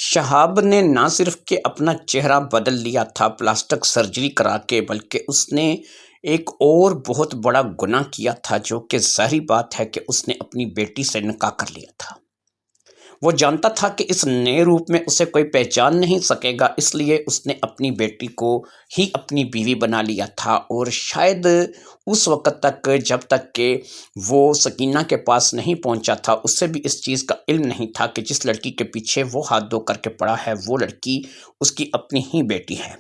شہاب نے نہ صرف کہ اپنا چہرہ بدل لیا تھا پلاسٹک سرجری کرا کے، بلکہ اس نے ایک اور بہت بڑا گناہ کیا تھا، جو کہ ظاہری بات ہے کہ اس نے اپنی بیٹی سے نکاح کر لیا تھا۔ وہ جانتا تھا کہ اس نئے روپ میں اسے کوئی پہچان نہیں سکے گا، اس لیے اس نے اپنی بیٹی کو ہی اپنی بیوی بنا لیا تھا، اور شاید اس وقت تک جب تک کہ وہ سکینہ کے پاس نہیں پہنچا تھا، اسے بھی اس چیز کا علم نہیں تھا کہ جس لڑکی کے پیچھے وہ ہاتھ دھو کر کے پڑا ہے، وہ لڑکی اس کی اپنی ہی بیٹی ہے۔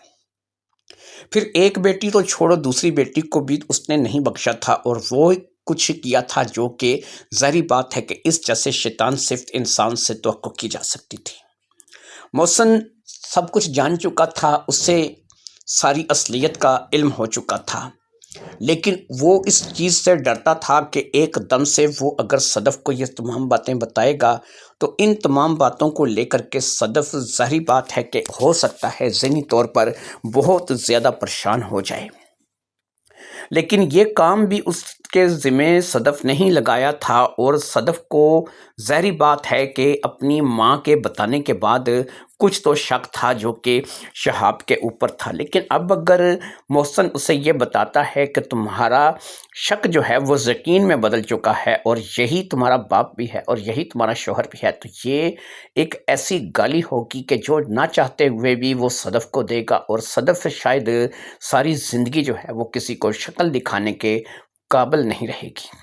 پھر ایک بیٹی تو چھوڑو، دوسری بیٹی کو بھی اس نے نہیں بخشا تھا، اور وہ کچھ کیا تھا جو کہ ظاہری بات ہے کہ اس جیسے شیطان صرف انسان سے توقع کی جا سکتی تھی۔ محسن سب کچھ جان چکا تھا، اسے ساری اصلیت کا علم ہو چکا تھا، لیکن وہ اس چیز سے ڈرتا تھا کہ ایک دم سے وہ اگر صدف کو یہ تمام باتیں بتائے گا تو ان تمام باتوں کو لے کر کے صدف ظاہری بات ہے کہ ہو سکتا ہے ذہنی طور پر بہت زیادہ پریشان ہو جائے۔ لیکن یہ کام بھی اس کے ذمہ صدف نہیں لگایا تھا، اور صدف کو ظاہری بات ہے کہ اپنی ماں کے بتانے کے بعد کچھ تو شک تھا جو کہ شہاب کے اوپر تھا۔ لیکن اب اگر محسن اسے یہ بتاتا ہے کہ تمہارا شک جو ہے وہ یقین میں بدل چکا ہے، اور یہی تمہارا باپ بھی ہے اور یہی تمہارا شوہر بھی ہے، تو یہ ایک ایسی گالی ہوگی کہ جو نہ چاہتے ہوئے بھی وہ صدف کو دے گا، اور صدف شاید ساری زندگی جو ہے وہ کسی کو شکل دکھانے کے قابل نہیں رہے گی۔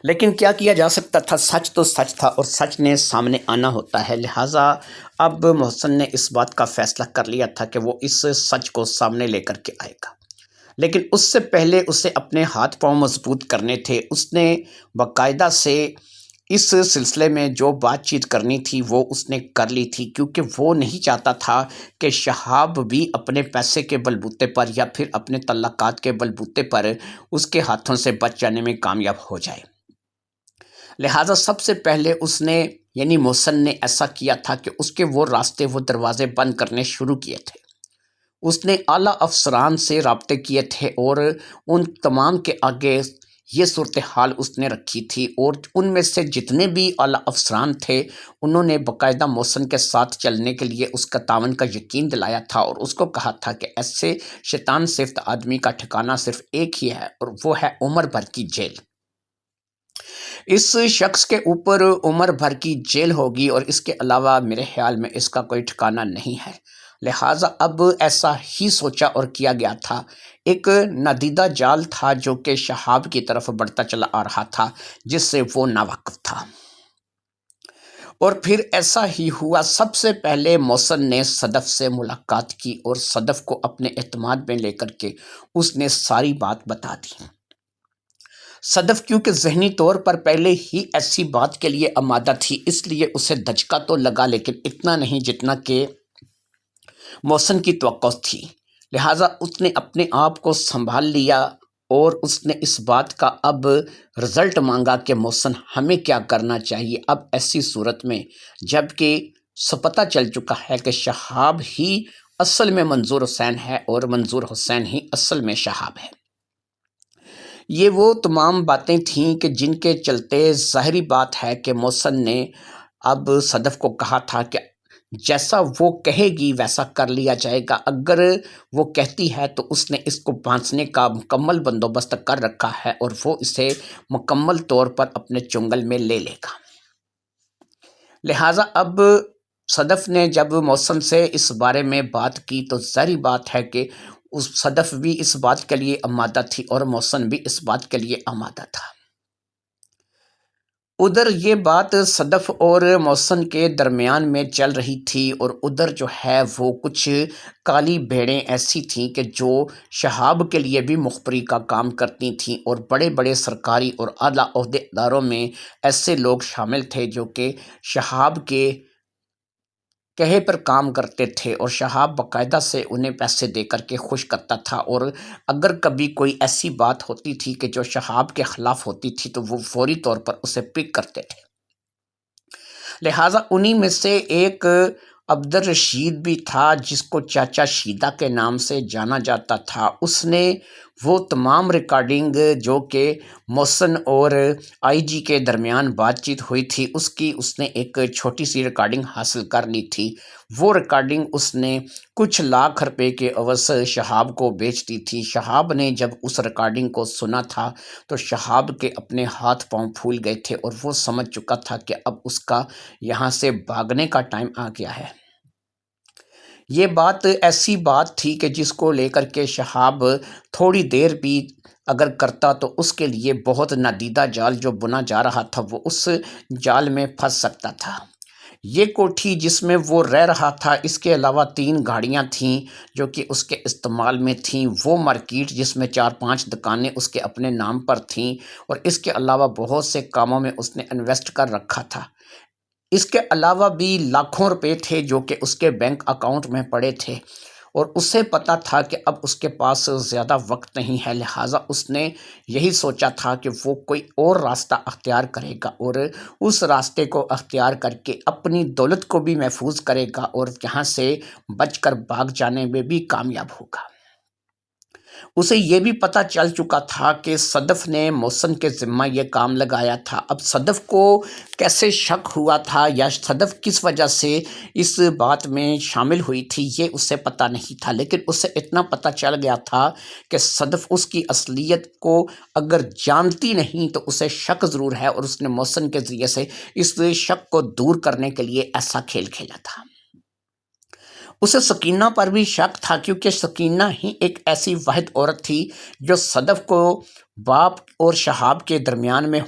لیکن کیا جا سکتا تھا، سچ تو سچ تھا، اور سچ نے سامنے آنا ہوتا ہے، لہٰذا اب محسن نے اس بات کا فیصلہ کر لیا تھا کہ وہ اس سچ کو سامنے لے کر کے آئے گا۔ لیکن اس سے پہلے اسے اپنے ہاتھ پاؤں مضبوط کرنے تھے۔ اس نے باقاعدہ سے اس سلسلے میں جو بات چیت کرنی تھی وہ اس نے کر لی تھی، کیونکہ وہ نہیں چاہتا تھا کہ شہاب بھی اپنے پیسے کے بلبوتے پر یا پھر اپنے تعلقات کے بلبوتے پر اس کے ہاتھوں سے بچ جانے میں کامیاب ہو جائے۔ لہٰذا سب سے پہلے اس نے یعنی محسن نے ایسا کیا تھا کہ اس کے وہ راستے وہ دروازے بند کرنے شروع کیے تھے۔ اس نے اعلیٰ افسران سے رابطے کیے تھے، اور ان تمام کے آگے یہ صورتحال اس نے رکھی تھی، اور ان میں سے جتنے بھی اعلیٰ افسران تھے انہوں نے باقاعدہ محسن کے ساتھ چلنے کے لیے اس کا تعاون کا یقین دلایا تھا، اور اس کو کہا تھا کہ ایسے شیطان صفت آدمی کا ٹھکانہ صرف ایک ہی ہے، اور وہ ہے عمر بھر کی جیل۔ اس شخص کے اوپر عمر بھر کی جیل ہوگی، اور اس کے علاوہ میرے خیال میں اس کا کوئی ٹھکانہ نہیں ہے۔ لہٰذا اب ایسا ہی سوچا اور کیا گیا تھا۔ ایک نادیدہ جال تھا جو کہ شہاب کی طرف بڑھتا چلا آ رہا تھا، جس سے وہ ناواقف تھا۔ اور پھر ایسا ہی ہوا۔ سب سے پہلے محسن نے صدف سے ملاقات کی، اور صدف کو اپنے اعتماد میں لے کر کے اس نے ساری بات بتا دی۔ صدف کیونکہ ذہنی طور پر پہلے ہی ایسی بات کے لیے آمادہ تھی، اس لیے اسے دھچکا تو لگا، لیکن اتنا نہیں جتنا کہ محسن کی توقع تھی۔ لہٰذا اس نے اپنے آپ کو سنبھال لیا، اور اس نے اس بات کا اب رزلٹ مانگا کہ محسن ہمیں کیا کرنا چاہیے اب ایسی صورت میں، جب کہ پتہ چل چکا ہے کہ شہاب ہی اصل میں منظور حسین ہے، اور منظور حسین ہی اصل میں شہاب ہے۔ یہ وہ تمام باتیں تھیں کہ جن کے چلتے ظاہری بات ہے کہ محسن نے اب صدف کو کہا تھا کہ جیسا وہ کہے گی ویسا کر لیا جائے گا، اگر وہ کہتی ہے تو اس نے اس کو پھانسنے کا مکمل بندوبست کر رکھا ہے، اور وہ اسے مکمل طور پر اپنے چنگل میں لے لے گا۔ لہٰذا اب صدف نے جب محسن سے اس بارے میں بات کی تو ظاہری بات ہے کہ صدف بھی اس بات کے لیے آمادہ تھی، اور محسن بھی اس بات کے لیے آمادہ تھا۔ ادھر یہ بات صدف اور محسن کے درمیان میں چل رہی تھی، اور ادھر جو ہے وہ کچھ کالی بھیڑیں ایسی تھیں کہ جو شہاب کے لیے بھی مخبری کا کام کرتی تھیں، اور بڑے بڑے سرکاری اور اعلیٰ عہدیداروں میں ایسے لوگ شامل تھے جو کہ شہاب کے کہے پر کام کرتے تھے، اور شہاب باقاعدہ سے انہیں پیسے دے کر کے خوش کرتا تھا، اور اگر کبھی کوئی ایسی بات ہوتی تھی کہ جو شہاب کے خلاف ہوتی تھی تو وہ فوری طور پر اسے پک کرتے تھے۔ لہٰذا انہی میں سے ایک عبدالرشید بھی تھا، جس کو چاچا شیدہ کے نام سے جانا جاتا تھا۔ اس نے وہ تمام ریکارڈنگ جو کہ محسن اور آئی جی کے درمیان بات چیت ہوئی تھی اس نے ایک چھوٹی سی ریکارڈنگ حاصل کر لی تھی۔ وہ ریکارڈنگ اس نے کچھ لاکھ روپے کے عوض شہاب کو بیچ دی تھی۔ شہاب نے جب اس ریکارڈنگ کو سنا تھا تو شہاب کے اپنے ہاتھ پاؤں پھول گئے تھے اور وہ سمجھ چکا تھا کہ اب اس کا یہاں سے بھاگنے کا ٹائم آ گیا ہے۔ یہ بات ایسی بات تھی کہ جس کو لے کر کے شہاب تھوڑی دیر بھی اگر کرتا تو اس کے لیے بہت نادیدہ جال جو بنا جا رہا تھا وہ اس جال میں پھنس سکتا تھا۔ یہ کوٹھی جس میں وہ رہ رہا تھا، اس کے علاوہ 3 گاڑیاں تھیں جو کہ اس کے استعمال میں تھیں، وہ مارکیٹ جس میں 4-5 دکانیں اس کے اپنے نام پر تھیں، اور اس کے علاوہ بہت سے کاموں میں اس نے انویسٹ کر رکھا تھا۔ اس کے علاوہ بھی لاکھوں روپے تھے جو کہ اس کے بینک اکاؤنٹ میں پڑے تھے، اور اسے پتا تھا کہ اب اس کے پاس زیادہ وقت نہیں ہے، لہٰذا اس نے یہی سوچا تھا کہ وہ کوئی اور راستہ اختیار کرے گا اور اس راستے کو اختیار کر کے اپنی دولت کو بھی محفوظ کرے گا اور یہاں سے بچ کر بھاگ جانے میں بھی کامیاب ہوگا۔ اسے یہ بھی پتہ چل چکا تھا کہ صدف نے محسن کے ذمہ یہ کام لگایا تھا۔ اب صدف کو کیسے شک ہوا تھا یا صدف کس وجہ سے اس بات میں شامل ہوئی تھی یہ اسے پتہ نہیں تھا، لیکن اسے اتنا پتہ چل گیا تھا کہ صدف اس کی اصلیت کو اگر جانتی نہیں تو اسے شک ضرور ہے، اور اس نے محسن کے ذریعے سے اس شک کو دور کرنے کے لیے ایسا کھیل کھیلا تھا۔ اسے سکینہ پر بھی شک تھا، کیونکہ سکینہ ہی ایک ایسی واحد عورت تھی جو صدف کو باپ اور شہاب کے درمیان میں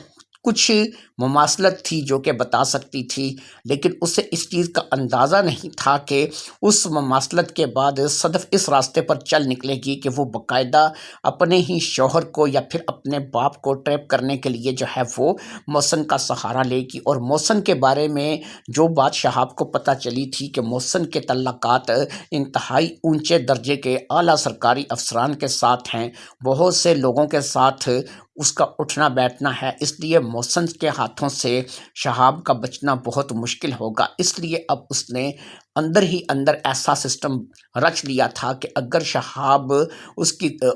کچھ مماثلت تھی جو کہ بتا سکتی تھی، لیکن اسے اس چیز کا اندازہ نہیں تھا کہ اس مماثلت کے بعد صدف اس راستے پر چل نکلے گی کہ وہ باقاعدہ اپنے ہی شوہر کو یا پھر اپنے باپ کو ٹریپ کرنے کے لیے جو ہے وہ محسن کا سہارا لے گی۔ اور محسن کے بارے میں جو بات شہاب کو پتہ چلی تھی کہ محسن کے تعلقات انتہائی اونچے درجے کے اعلیٰ سرکاری افسران کے ساتھ ہیں، بہت سے لوگوں کے ساتھ اس کا اٹھنا بیٹھنا ہے، اس لیے محسن کے ہاتھوں سے شہاب کا بچنا بہت مشکل ہوگا۔ اس لیے اب اس نے اندر ہی اندر ایسا سسٹم رچ لیا تھا کہ اگر شہاب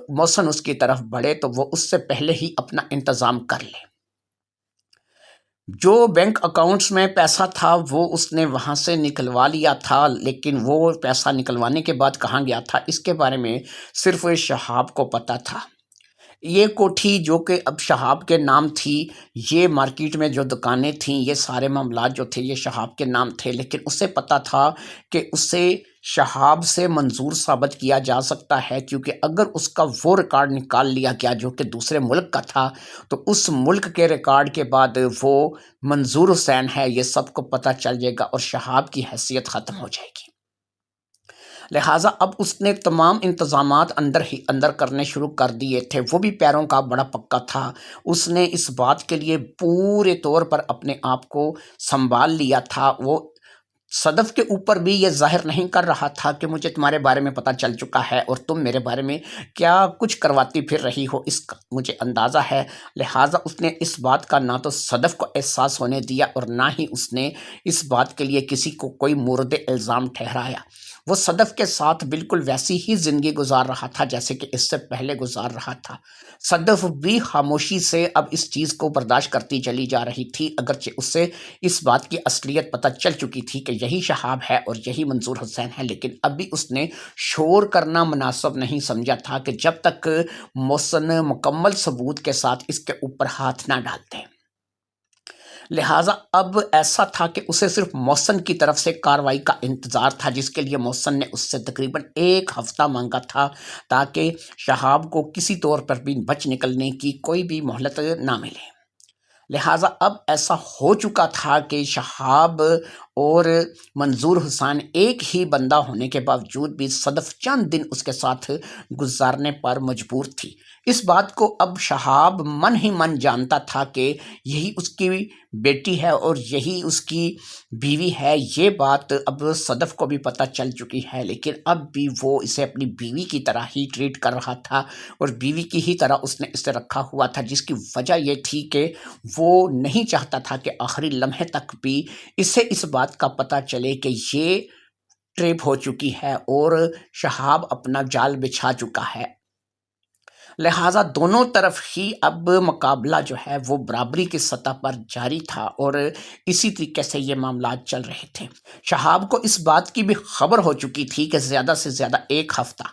محسن اس کی طرف بڑھے تو وہ اس سے پہلے ہی اپنا انتظام کر لے۔ جو بینک اکاؤنٹس میں پیسہ تھا وہ اس نے وہاں سے نکلوا لیا تھا، لیکن وہ پیسہ نکلوانے کے بعد کہاں گیا تھا اس کے بارے میں صرف شہاب کو پتہ تھا۔ یہ کوٹھی جو کہ اب شہاب کے نام تھی، یہ مارکیٹ میں جو دکانیں تھیں، یہ سارے معاملات جو تھے یہ شہاب کے نام تھے، لیکن اسے پتہ تھا کہ اسے شہاب سے منظور ثابت کیا جا سکتا ہے، کیونکہ اگر اس کا وہ ریکارڈ نکال لیا گیا جو کہ دوسرے ملک کا تھا تو اس ملک کے ریکارڈ کے بعد وہ منظور حسین ہے یہ سب کو پتہ چل جائے گا اور شہاب کی حیثیت ختم ہو جائے گی۔ لہٰذا اب اس نے تمام انتظامات اندر ہی اندر کرنے شروع کر دیے تھے، وہ بھی پیروں کا بڑا پکا تھا۔ اس نے اس بات کے لیے پورے طور پر اپنے آپ کو سنبھال لیا تھا۔ وہ صدف کے اوپر بھی یہ ظاہر نہیں کر رہا تھا کہ مجھے تمہارے بارے میں پتہ چل چکا ہے اور تم میرے بارے میں کیا کچھ کرواتی پھر رہی ہو، اس کا مجھے اندازہ ہے۔ لہٰذا اس نے اس بات کا نہ تو صدف کو احساس ہونے دیا اور نہ ہی اس نے اس بات کے لیے کسی کو کوئی مورد الزام ٹھہرایا۔ وہ صدف کے ساتھ بالکل ویسی ہی زندگی گزار رہا تھا جیسے کہ اس سے پہلے گزار رہا تھا۔ صدف بھی خاموشی سے اب اس چیز کو برداشت کرتی چلی جا رہی تھی، اگرچہ اس سے اس بات کی اصلیت پتہ چل چکی تھی کہ یہی شہاب ہے اور یہی منظور حسین ہے، لیکن اب بھی اس نے شور کرنا مناسب نہیں سمجھا تھا کہ جب تک محسن مکمل ثبوت کے ساتھ اس کے اوپر ہاتھ نہ ڈالتے۔ لہٰذا اب ایسا تھا کہ اسے صرف محسن کی طرف سے کارروائی کا انتظار تھا، جس کے لیے محسن نے اس سے تقریباً 1 ہفتہ مانگا تھا تاکہ شہاب کو کسی طور پر بھی بچ نکلنے کی کوئی بھی مہلت نہ ملے۔ لہٰذا اب ایسا ہو چکا تھا کہ شہاب اور منظور حسین ایک ہی بندہ ہونے کے باوجود بھی صدف چند دن اس کے ساتھ گزارنے پر مجبور تھی۔ اس بات کو اب شہاب من ہی من جانتا تھا کہ یہی اس کی بیٹی ہے اور یہی اس کی بیوی ہے۔ یہ بات اب صدف کو بھی پتہ چل چکی ہے، لیکن اب بھی وہ اسے اپنی بیوی کی طرح ہی ٹریٹ کر رہا تھا اور بیوی کی ہی طرح اس نے اسے رکھا ہوا تھا، جس کی وجہ یہ تھی کہ وہ نہیں چاہتا تھا کہ آخری لمحے تک بھی اسے اس بات کا پتہ چلے کہ یہ ٹریپ ہو چکی ہے اور شہاب اپنا جال بچھا چکا ہے۔ لہٰذا دونوں طرف ہی اب مقابلہ جو ہے وہ برابری کی سطح پر جاری تھا اور اسی طریقے سے یہ معاملات چل رہے تھے۔ شہاب کو اس بات کی بھی خبر ہو چکی تھی کہ زیادہ سے زیادہ ایک ہفتہ،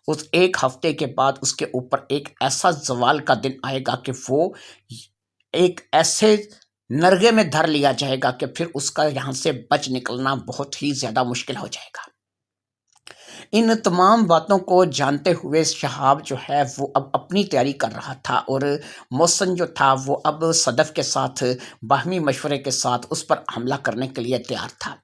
اس ایک ہفتے کے بعد اس کے اوپر ایک ایسا زوال کا دن آئے گا کہ وہ ایک ایسے نرغے میں دھر لیا جائے گا کہ پھر اس کا یہاں سے بچ نکلنا بہت ہی زیادہ مشکل ہو جائے گا۔ ان تمام باتوں کو جانتے ہوئے شہاب جو ہے وہ اب اپنی تیاری کر رہا تھا، اور محسن جو تھا وہ اب صدف کے ساتھ باہمی مشورے کے ساتھ اس پر حملہ کرنے کے لیے تیار تھا۔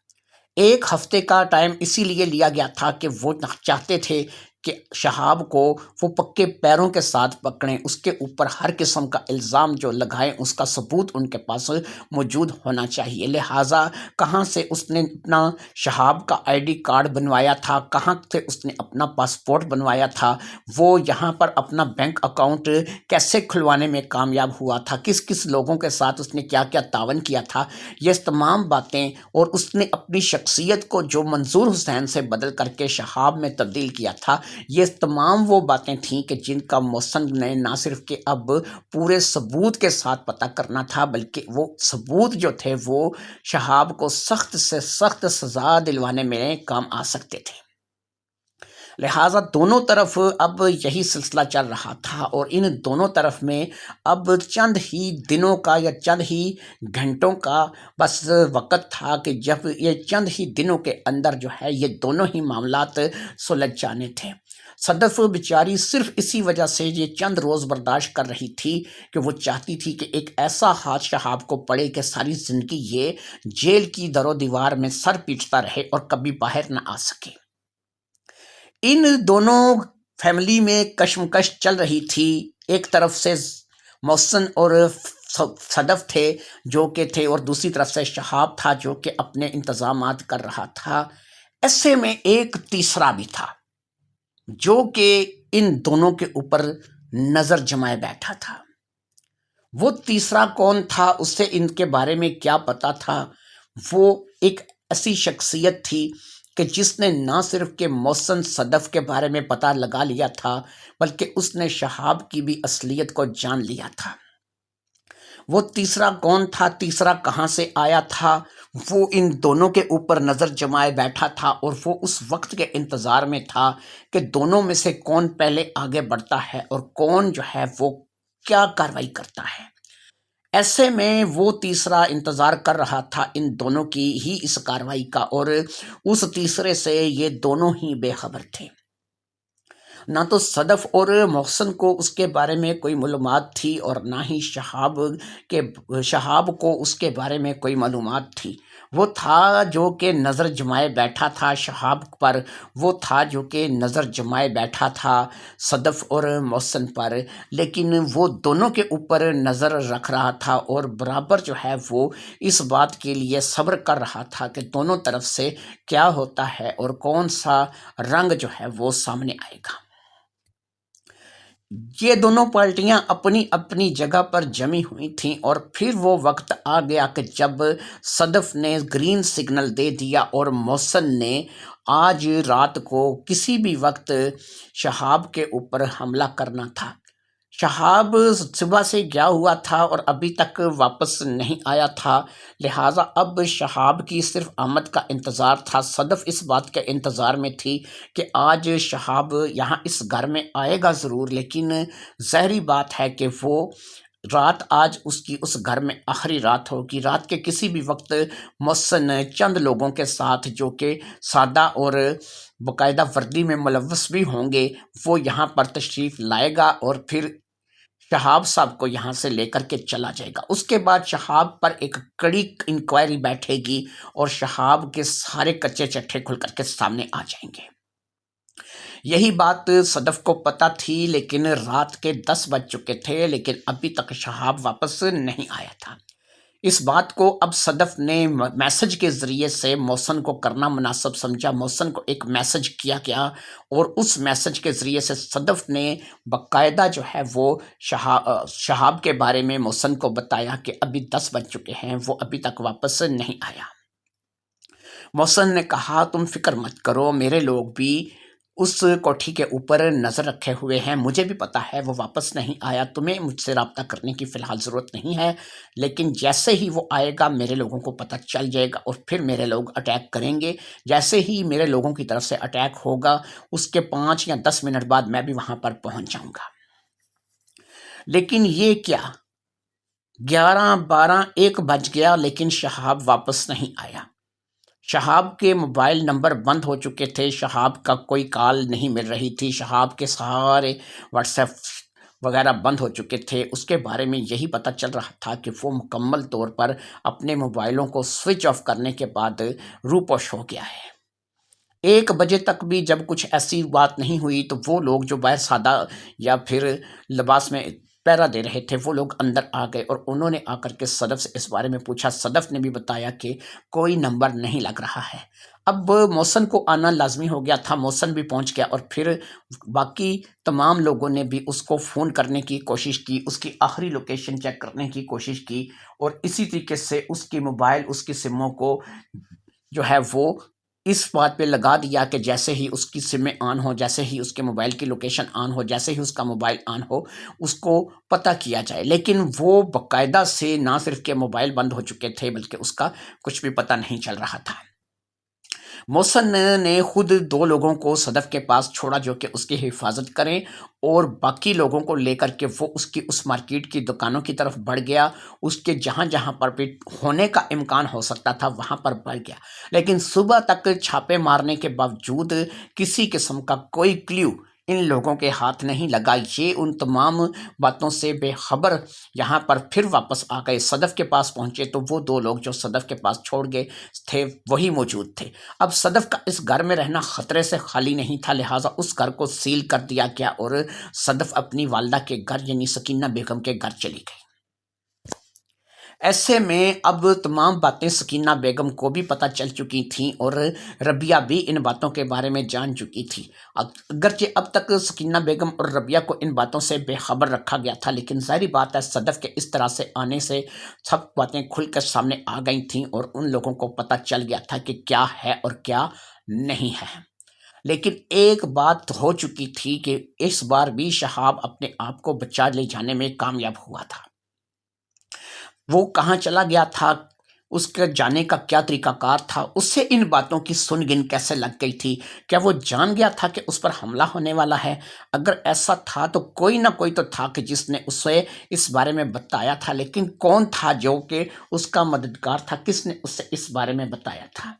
ایک ہفتے کا ٹائم اسی لیے لیا گیا تھا کہ وہ چاہتے تھے کہ شہاب کو وہ پکے پیروں کے ساتھ پکڑیں، اس کے اوپر ہر قسم کا الزام جو لگائیں اس کا ثبوت ان کے پاس موجود ہونا چاہیے۔ لہٰذا کہاں سے اس نے اپنا شہاب کا آئی ڈی کارڈ بنوایا تھا، کہاں سے اس نے اپنا پاسپورٹ بنوایا تھا، وہ یہاں پر اپنا بینک اکاؤنٹ کیسے کھلوانے میں کامیاب ہوا تھا، کس کس لوگوں کے ساتھ اس نے کیا کیا تعاون کیا تھا، یہ تمام باتیں، اور اس نے اپنی شخصیت کو جو منظور حسین سے بدل کر کے شہاب میں تبدیل کیا تھا، یہ تمام وہ باتیں تھیں کہ جن کا محسن نے نہ صرف کہ اب پورے ثبوت کے ساتھ پتہ کرنا تھا، بلکہ وہ ثبوت جو تھے وہ شہاب کو سخت سے سخت سزا دلوانے میں کام آ سکتے تھے۔ لہٰذا دونوں طرف اب یہی سلسلہ چل رہا تھا، اور ان دونوں طرف میں اب چند ہی دنوں کا یا چند ہی گھنٹوں کا بس وقت تھا کہ جب یہ چند ہی دنوں کے اندر جو ہے یہ دونوں ہی معاملات سلجھ جانے تھے۔ صدف بیچاری صرف اسی وجہ سے یہ چند روز برداشت کر رہی تھی کہ وہ چاہتی تھی کہ ایک ایسا ہاتھ شہاب کو پڑے کہ ساری زندگی یہ جیل کی در و دیوار میں سر پیٹتا رہے اور کبھی باہر نہ آ سکے۔ ان دونوں فیملی میں کشمکش چل رہی تھی۔ ایک طرف سے محسن اور صدف تھے جو کہ تھے، اور دوسری طرف سے شہاب تھا جو کہ اپنے انتظامات کر رہا تھا۔ ایسے میں ایک تیسرا بھی تھا جو کہ ان دونوں کے اوپر نظر جمائے بیٹھا تھا۔ وہ تیسرا کون تھا، اس سے ان کے بارے میں کیا پتا تھا؟ وہ ایک ایسی شخصیت تھی کہ جس نے نہ صرف کہ محسن صدف کے بارے میں پتہ لگا لیا تھا، بلکہ اس نے شہاب کی بھی اصلیت کو جان لیا تھا۔ وہ تیسرا کون تھا، تیسرا کہاں سے آیا تھا؟ وہ ان دونوں کے اوپر نظر جمائے بیٹھا تھا، اور وہ اس وقت کے انتظار میں تھا کہ دونوں میں سے کون پہلے آگے بڑھتا ہے اور کون جو ہے وہ کیا کارروائی کرتا ہے۔ ایسے میں وہ تیسرا انتظار کر رہا تھا ان دونوں کی ہی اس کارروائی کا، اور اس تیسرے سے یہ دونوں ہی بے خبر تھے۔ نہ تو صدف اور محسن کو اس کے بارے میں کوئی معلومات تھی، اور نہ ہی شہاب کو اس کے بارے میں کوئی معلومات تھی۔ وہ تھا جو کہ نظر جمائے بیٹھا تھا شہاب پر، وہ تھا جو کہ نظر جمائے بیٹھا تھا صدف اور محسن پر، لیکن وہ دونوں کے اوپر نظر رکھ رہا تھا، اور برابر جو ہے وہ اس بات کے لیے صبر کر رہا تھا کہ دونوں طرف سے کیا ہوتا ہے اور کون سا رنگ جو ہے وہ سامنے آئے گا۔ یہ دونوں پارٹیاں اپنی اپنی جگہ پر جمی ہوئی تھیں، اور پھر وہ وقت آ گیا کہ جب صدف نے گرین سگنل دے دیا اور محسن نے آج رات کو کسی بھی وقت شہاب کے اوپر حملہ کرنا تھا۔ شہاب صبح سے گیا ہوا تھا اور ابھی تک واپس نہیں آیا تھا، لہٰذا اب شہاب کی صرف آمد کا انتظار تھا۔ صدف اس بات کے انتظار میں تھی کہ آج شہاب یہاں اس گھر میں آئے گا ضرور، لیکن ظاہری بات ہے کہ وہ رات آج اس کی اس گھر میں آخری رات ہوگی۔ رات کے کسی بھی وقت محسن چند لوگوں کے ساتھ جو کہ سادہ اور باقاعدہ وردی میں ملوث بھی ہوں گے، وہ یہاں پر تشریف لائے گا اور پھر شہاب صاحب کو یہاں سے لے کر کے چلا جائے گا۔ اس کے بعد شہاب پر ایک کڑی انکوائری بیٹھے گی، اور شہاب کے سارے کچے چٹھے کھل کر کے سامنے آ جائیں گے۔ یہی بات صدف کو پتہ تھی، لیکن رات کے 10 بج چکے تھے، لیکن ابھی تک شہاب واپس نہیں آیا تھا۔ اس بات کو اب صدف نے میسج کے ذریعے سے محسن کو کرنا مناسب سمجھا۔ محسن کو ایک میسج کیا گیا، اور اس میسج کے ذریعے سے صدف نے باقاعدہ جو ہے وہ شہاب کے بارے میں محسن کو بتایا کہ ابھی 10 بج چکے ہیں، وہ ابھی تک واپس نہیں آیا۔ محسن نے کہا تم فکر مت کرو، میرے لوگ بھی اس کوٹھی کے اوپر نظر رکھے ہوئے ہیں۔ مجھے بھی پتا ہے وہ واپس نہیں آیا، تمہیں مجھ سے رابطہ کرنے کی فی الحال ضرورت نہیں ہے، لیکن جیسے ہی وہ آئے گا میرے لوگوں کو پتہ چل جائے گا اور پھر میرے لوگ اٹیک کریں گے۔ جیسے ہی میرے لوگوں کی طرف سے اٹیک ہوگا اس کے 5 یا 10 منٹ بعد میں بھی وہاں پر پہنچ جاؤں گا۔ لیکن یہ کیا، 11، 12، 1 بج گیا لیکن شہاب واپس نہیں آیا۔ شہاب کے موبائل نمبر بند ہو چکے تھے، شہاب کا کوئی کال نہیں مل رہی تھی، شہاب کے سارے واٹس ایپ وغیرہ بند ہو چکے تھے۔ اس کے بارے میں یہی پتہ چل رہا تھا کہ وہ مکمل طور پر اپنے موبائلوں کو سوئچ آف کرنے کے بعد روپوش ہو گیا ہے۔ 1 بجے تک بھی جب کچھ ایسی بات نہیں ہوئی تو وہ لوگ جو باہر سادہ یا پھر لباس میں پہرا دے رہے تھے وہ لوگ اندر آ گئے اور انہوں نے آ کر کے صدف سے اس بارے میں پوچھا۔ صدف نے بھی بتایا کہ کوئی نمبر نہیں لگ رہا ہے۔ اب محسن کو آنا لازمی ہو گیا تھا، محسن بھی پہنچ گیا اور پھر باقی تمام لوگوں نے بھی اس کو فون کرنے کی کوشش کی، اس کی آخری لوکیشن چیک کرنے کی کوشش کی اور اسی طریقے سے اس کی موبائل، اس کی سموں کو جو ہے وہ اس بات پہ لگا دیا کہ جیسے ہی اس کی سمیں آن ہو، جیسے ہی اس کے موبائل کی لوکیشن آن ہو، جیسے ہی اس کا موبائل آن ہو اس کو پتہ کیا جائے۔ لیکن وہ باقاعدہ سے نہ صرف کہ موبائل بند ہو چکے تھے بلکہ اس کا کچھ بھی پتہ نہیں چل رہا تھا۔ محسن نے خود 2 لوگوں کو صدف کے پاس چھوڑا جو کہ اس کی حفاظت کریں اور باقی لوگوں کو لے کر کے وہ اس مارکیٹ کی دکانوں کی طرف بڑھ گیا، اس کے جہاں جہاں پر بھی ہونے کا امکان ہو سکتا تھا وہاں پر بڑھ گیا۔ لیکن صبح تک چھاپے مارنے کے باوجود کسی قسم کا کوئی کلیو ان لوگوں کے ہاتھ نہیں لگا۔ یہ ان تمام باتوں سے بے خبر یہاں پر پھر واپس آ گئے۔ صدف کے پاس پہنچے تو وہ 2 لوگ جو صدف کے پاس چھوڑ گئے تھے وہی موجود تھے۔ اب صدف کا اس گھر میں رہنا خطرے سے خالی نہیں تھا، لہٰذا اس گھر کو سیل کر دیا گیا اور صدف اپنی والدہ کے گھر یعنی سکینہ بیگم کے گھر چلی گئی۔ ایسے میں اب تمام باتیں سکینہ بیگم کو بھی پتہ چل چکی تھیں اور ربیہ بھی ان باتوں کے بارے میں جان چکی تھی۔ اگرچہ اب تک سکینہ بیگم اور ربیہ کو ان باتوں سے بے خبر رکھا گیا تھا، لیکن ظاہری بات ہے صدف کے اس طرح سے آنے سے سب باتیں کھل کر سامنے آ گئی تھیں اور ان لوگوں کو پتہ چل گیا تھا کہ کیا ہے اور کیا نہیں ہے۔ لیکن ایک بات ہو چکی تھی کہ اس بار بھی شہاب اپنے آپ کو بچا لے جانے میں کامیاب ہوا تھا۔ وہ کہاں چلا گیا تھا، اس کے جانے کا کیا طریقہ کار تھا، اس سے ان باتوں کی سن گن کیسے لگ گئی تھی؟ کیا وہ جان گیا تھا کہ اس پر حملہ ہونے والا ہے؟ اگر ایسا تھا تو کوئی نہ کوئی تو تھا کہ جس نے اسے اس بارے میں بتایا تھا، لیکن کون تھا جو کہ اس کا مددگار تھا؟ کس نے اسے اس بارے میں بتایا تھا؟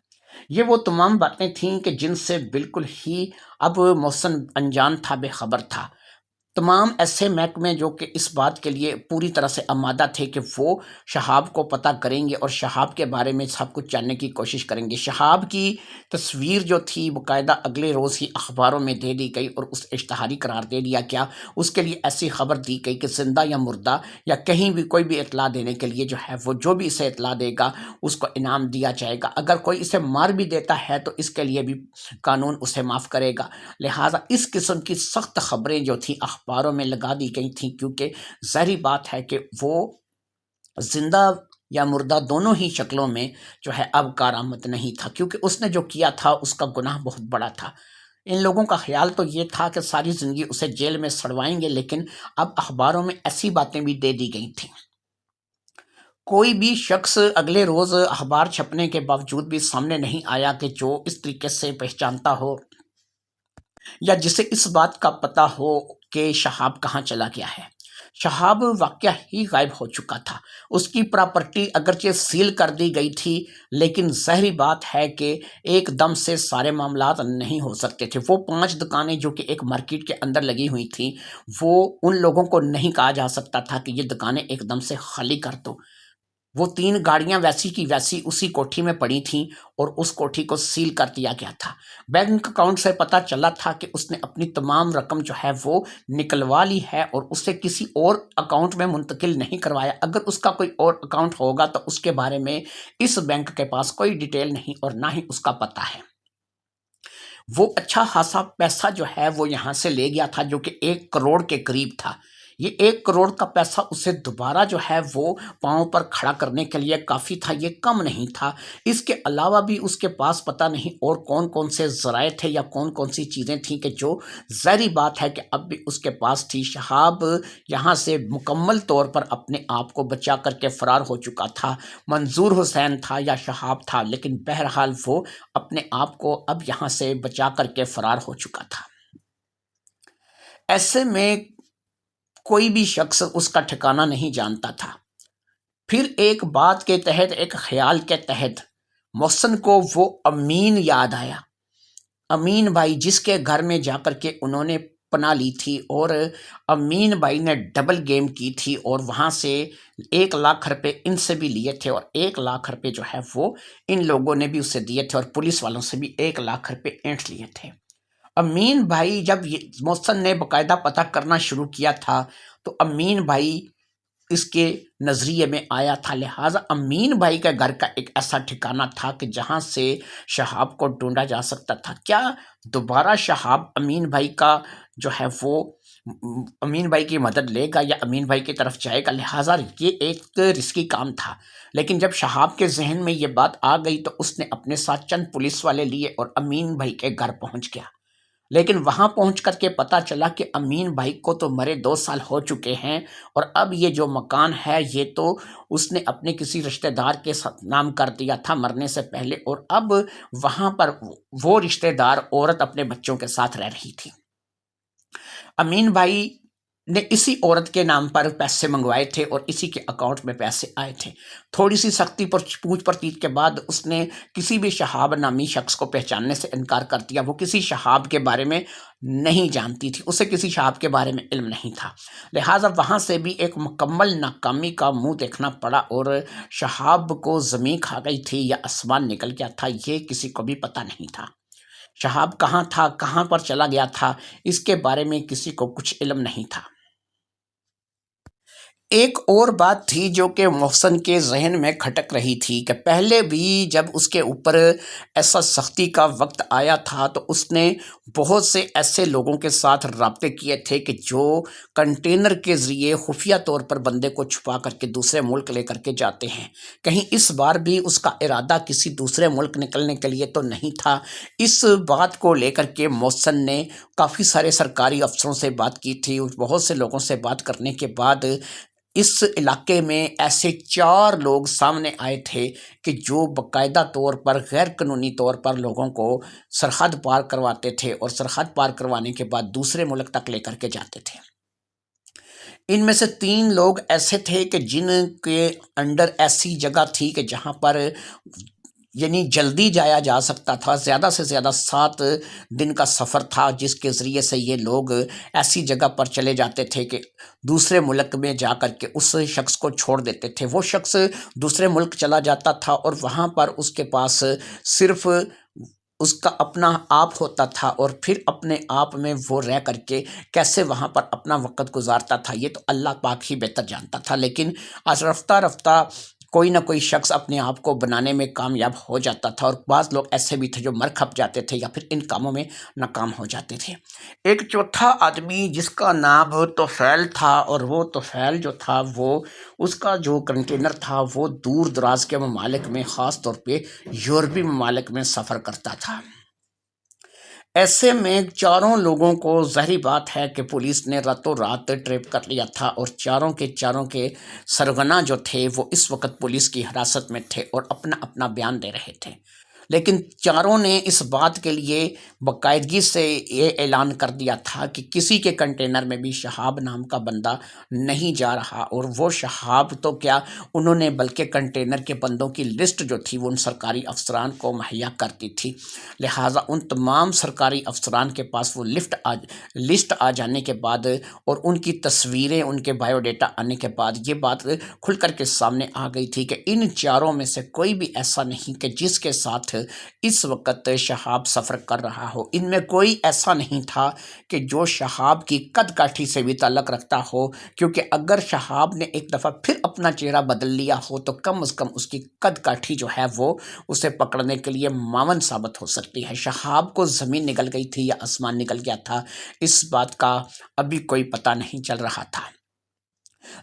یہ وہ تمام باتیں تھیں کہ جن سے بالکل ہی اب محسن انجان تھا، بے خبر تھا۔ تمام ایسے محکمے جو کہ اس بات کے لیے پوری طرح سے آمادہ تھے کہ وہ شہاب کو پتہ کریں گے اور شہاب کے بارے میں سب کچھ جاننے کی کوشش کریں گے۔ شہاب کی تصویر جو تھی باقاعدہ اگلے روز ہی اخباروں میں دے دی گئی اور اس اشتہاری قرار دے دیا گیا۔ اس کے لیے ایسی خبر دی گئی کہ زندہ یا مردہ یا کہیں بھی کوئی بھی اطلاع دینے کے لیے جو ہے وہ جو بھی اسے اطلاع دے گا اس کو انعام دیا جائے گا۔ اگر کوئی اسے مار بھی دیتا ہے تو اس کے لیے بھی قانون اسے معاف کرے گا۔ لہٰذا اس قسم کی سخت خبریں جو تھیں اخباروں میں لگا دی گئی تھیں، کیونکہ ظاہری بات ہے کہ وہ زندہ یا مردہ دونوں ہی شکلوں میں جو ہے اب کارآمد نہیں تھا، کیونکہ اس نے جو کیا تھا اس کا گناہ بہت بڑا تھا۔ ان لوگوں کا خیال تو یہ تھا کہ ساری زندگی اسے جیل میں سڑوائیں گے، لیکن اب اخباروں میں ایسی باتیں بھی دے دی گئی تھیں۔ کوئی بھی شخص اگلے روز اخبار چھپنے کے باوجود بھی سامنے نہیں آیا کہ جو اس طریقے سے پہچانتا ہو یا جسے اس بات کا پتہ ہو کہ شہاب کہاں چلا گیا ہے۔ شہاب واقعہ ہی غائب ہو چکا تھا۔ اس کی پراپرٹی اگرچہ سیل کر دی گئی تھی، لیکن ظاہری بات ہے کہ ایک دم سے سارے معاملات نہیں ہو سکتے تھے۔ وہ 5 دکانیں جو کہ ایک مارکیٹ کے اندر لگی ہوئی تھیں، وہ ان لوگوں کو نہیں کہا جا سکتا تھا کہ یہ دکانیں ایک دم سے خالی کر دو۔ وہ 3 گاڑیاں ویسی کی ویسی اسی کوٹھی میں پڑی تھیں اور اس کوٹھی کو سیل کر دیا گیا تھا۔ بینک اکاؤنٹ سے پتہ چلا تھا کہ اس نے اپنی تمام رقم جو ہے وہ نکلوا لی ہے اور اسے کسی اور اکاؤنٹ میں منتقل نہیں کروایا۔ اگر اس کا کوئی اور اکاؤنٹ ہوگا تو اس کے بارے میں اس بینک کے پاس کوئی ڈیٹیل نہیں اور نہ ہی اس کا پتہ ہے۔ وہ اچھا خاصا پیسہ جو ہے وہ یہاں سے لے گیا تھا جو کہ 1 کروڑ کے قریب تھا۔ یہ 1 کروڑ کا پیسہ اسے دوبارہ جو ہے وہ پاؤں پر کھڑا کرنے کے لیے کافی تھا، یہ کم نہیں تھا۔ اس کے علاوہ بھی اس کے پاس پتہ نہیں اور کون کون سے ذرائع تھے یا کون کون سی چیزیں تھیں کہ جو ظاہری بات ہے کہ اب بھی اس کے پاس تھی۔ شہاب یہاں سے مکمل طور پر اپنے آپ کو بچا کر کے فرار ہو چکا تھا۔ منظور حسین تھا یا شہاب تھا، لیکن بہرحال وہ اپنے آپ کو اب یہاں سے بچا کر کے فرار ہو چکا تھا۔ ایسے میں کوئی بھی شخص اس کا ٹھکانہ نہیں جانتا تھا۔ پھر ایک بات کے تحت، ایک خیال کے تحت محسن کو وہ امین یاد آیا۔ امین بھائی جس کے گھر میں جا کر کے انہوں نے پناہ لی تھی، اور امین بھائی نے ڈبل گیم کی تھی اور وہاں سے 1 لاکھ روپے ان سے بھی لیے تھے، اور 1 لاکھ روپے جو ہے وہ ان لوگوں نے بھی اسے دیے تھے، اور پولیس والوں سے بھی 1 لاکھ روپے اینٹھ لیے تھے۔ امین بھائی جب محسن نے باقاعدہ پتہ کرنا شروع کیا تھا تو امین بھائی اس کے نظریے میں آیا تھا، لہٰذا امین بھائی کے گھر کا ایک ایسا ٹھکانہ تھا کہ جہاں سے شہاب کو ڈھونڈا جا سکتا تھا۔ کیا دوبارہ شہاب امین بھائی کا جو ہے وہ امین بھائی کی مدد لے گا یا امین بھائی کی طرف جائے گا؟ لہٰذا یہ ایک رسکی کام تھا، لیکن جب شہاب کے ذہن میں یہ بات آ گئی تو اس نے اپنے ساتھ چند پولیس والے لیے اور امین بھائی کے گھر پہنچ گیا۔ لیکن وہاں پہنچ کر کے پتہ چلا کہ امین بھائی کو تو مرے 2 سال ہو چکے ہیں، اور اب یہ جو مکان ہے یہ تو اس نے اپنے کسی رشتہ دار کے نام کر دیا تھا مرنے سے پہلے، اور اب وہاں پر وہ رشتہ دار عورت اپنے بچوں کے ساتھ رہ رہی تھی۔ امین بھائی نے اسی عورت کے نام پر پیسے منگوائے تھے اور اسی کے اکاؤنٹ میں پیسے آئے تھے۔ تھوڑی سی سختی پر پوچھ پرچیچ کے بعد اس نے کسی بھی شہاب نامی شخص کو پہچاننے سے انکار کر دیا۔ وہ کسی شہاب کے بارے میں نہیں جانتی تھی، اسے کسی شہاب کے بارے میں علم نہیں تھا، لہٰذا وہاں سے بھی ایک مکمل ناکامی کا منہ دیکھنا پڑا، اور شہاب کو زمین کھا گئی تھی یا آسمان نکل گیا تھا یہ کسی کو بھی پتہ نہیں تھا۔ شہاب کہاں تھا، کہاں پر چلا گیا تھا، اس کے بارے میں کسی کو کچھ علم نہیں تھا۔ ایک اور بات تھی جو کہ محسن کے ذہن میں کھٹک رہی تھی کہ پہلے بھی جب اس کے اوپر ایسا سختی کا وقت آیا تھا تو اس نے بہت سے ایسے لوگوں کے ساتھ رابطے کیے تھے کہ جو کنٹینر کے ذریعے خفیہ طور پر بندے کو چھپا کر کے دوسرے ملک لے کر کے جاتے ہیں۔ کہیں اس بار بھی اس کا ارادہ کسی دوسرے ملک نکلنے کے لیے تو نہیں تھا۔ اس بات کو لے کر کے محسن نے کافی سارے سرکاری افسروں سے بات کی تھی، بہت سے لوگوں سے بات کرنے کے بعد اس علاقے میں ایسے 4 لوگ سامنے آئے تھے کہ جو باقاعدہ طور پر غیر قانونی طور پر لوگوں کو سرحد پار کرواتے تھے، اور سرحد پار کروانے کے بعد دوسرے ملک تک لے کر کے جاتے تھے۔ ان میں سے 3 لوگ ایسے تھے کہ جن کے انڈر ایسی جگہ تھی کہ جہاں پر یعنی جلدی جایا جا سکتا تھا، زیادہ سے زیادہ 7 دن کا سفر تھا، جس کے ذریعے سے یہ لوگ ایسی جگہ پر چلے جاتے تھے کہ دوسرے ملک میں جا کر کے اس شخص کو چھوڑ دیتے تھے۔ وہ شخص دوسرے ملک چلا جاتا تھا اور وہاں پر اس کے پاس صرف اس کا اپنا آپ ہوتا تھا، اور پھر اپنے آپ میں وہ رہ کر کے کیسے وہاں پر اپنا وقت گزارتا تھا یہ تو اللہ پاک ہی بہتر جانتا تھا۔ لیکن آج رفتہ رفتہ کوئی نہ کوئی شخص اپنے آپ کو بنانے میں کامیاب ہو جاتا تھا، اور بعض لوگ ایسے بھی تھے جو مر کھپ جاتے تھے یا پھر ان کاموں میں ناکام ہو جاتے تھے۔ ایک چوتھا آدمی جس کا نام توفیل تھا، اور وہ توفیل جو تھا وہ اس کا جو کنٹینر تھا وہ دور دراز کے ممالک میں، خاص طور پہ یورپی ممالک میں سفر کرتا تھا۔ ایسے میں 4 لوگوں کو ظاہری بات ہے کہ پولیس نے راتوں رات ٹریپ کر لیا تھا، اور 4 کے سرغنہ جو تھے وہ اس وقت پولیس کی حراست میں تھے اور اپنا اپنا بیان دے رہے تھے۔ لیکن 4 نے اس بات کے لیے باقاعدگی سے یہ اعلان کر دیا تھا کہ کسی کے کنٹینر میں بھی شہاب نام کا بندہ نہیں جا رہا، اور وہ شہاب تو کیا انہوں نے بلکہ کنٹینر کے بندوں کی لسٹ جو تھی وہ ان سرکاری افسران کو مہیا کرتی تھی، لہٰذا ان تمام سرکاری افسران کے پاس وہ لسٹ آ جانے کے بعد اور ان کی تصویریں، ان کے بایو ڈیٹا آنے کے بعد یہ بات کھل کر کے سامنے آ گئی تھی کہ ان 4 میں سے کوئی بھی ایسا نہیں کہ جس کے ساتھ اس وقت شہاب سفر کر رہا ہو۔ ان میں کوئی ایسا نہیں تھا کہ جو شہاب کی قد کاٹھی سے بھی تعلق رکھتا ہو، کیونکہ اگر شہاب نے ایک دفعہ پھر اپنا چہرہ بدل لیا ہو تو کم از کم اس کی قد کاٹھی جو ہے وہ اسے پکڑنے کے لیے معاون ثابت ہو سکتی ہے۔ شہاب کو زمین نگل گئی تھی یا آسمان نگل گیا تھا، اس بات کا ابھی کوئی پتہ نہیں چل رہا تھا۔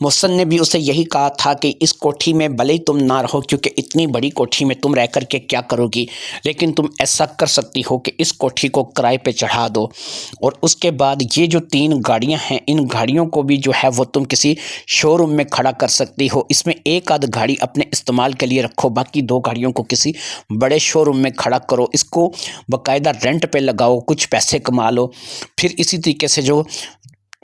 محسن نے بھی اسے یہی کہا تھا کہ اس کوٹھی میں بھلے ہی تم نہ رہو، کیونکہ اتنی بڑی کوٹھی میں تم رہ کر کے کیا کرو گی، لیکن تم ایسا کر سکتی ہو کہ اس کوٹھی کو کرائے پہ چڑھا دو، اور اس کے بعد یہ جو 3 گاڑیاں ہیں ان گاڑیوں کو بھی جو ہے وہ تم کسی شو روم میں کھڑا کر سکتی ہو، اس میں ایک آدھ گاڑی اپنے استعمال کے لیے رکھو، باقی 2 گاڑیوں کو کسی بڑے شو روم میں کھڑا کرو، اس کو باقاعدہ رینٹ پہ لگاؤ، کچھ پیسے کما لو، پھر اسی طریقے سے جو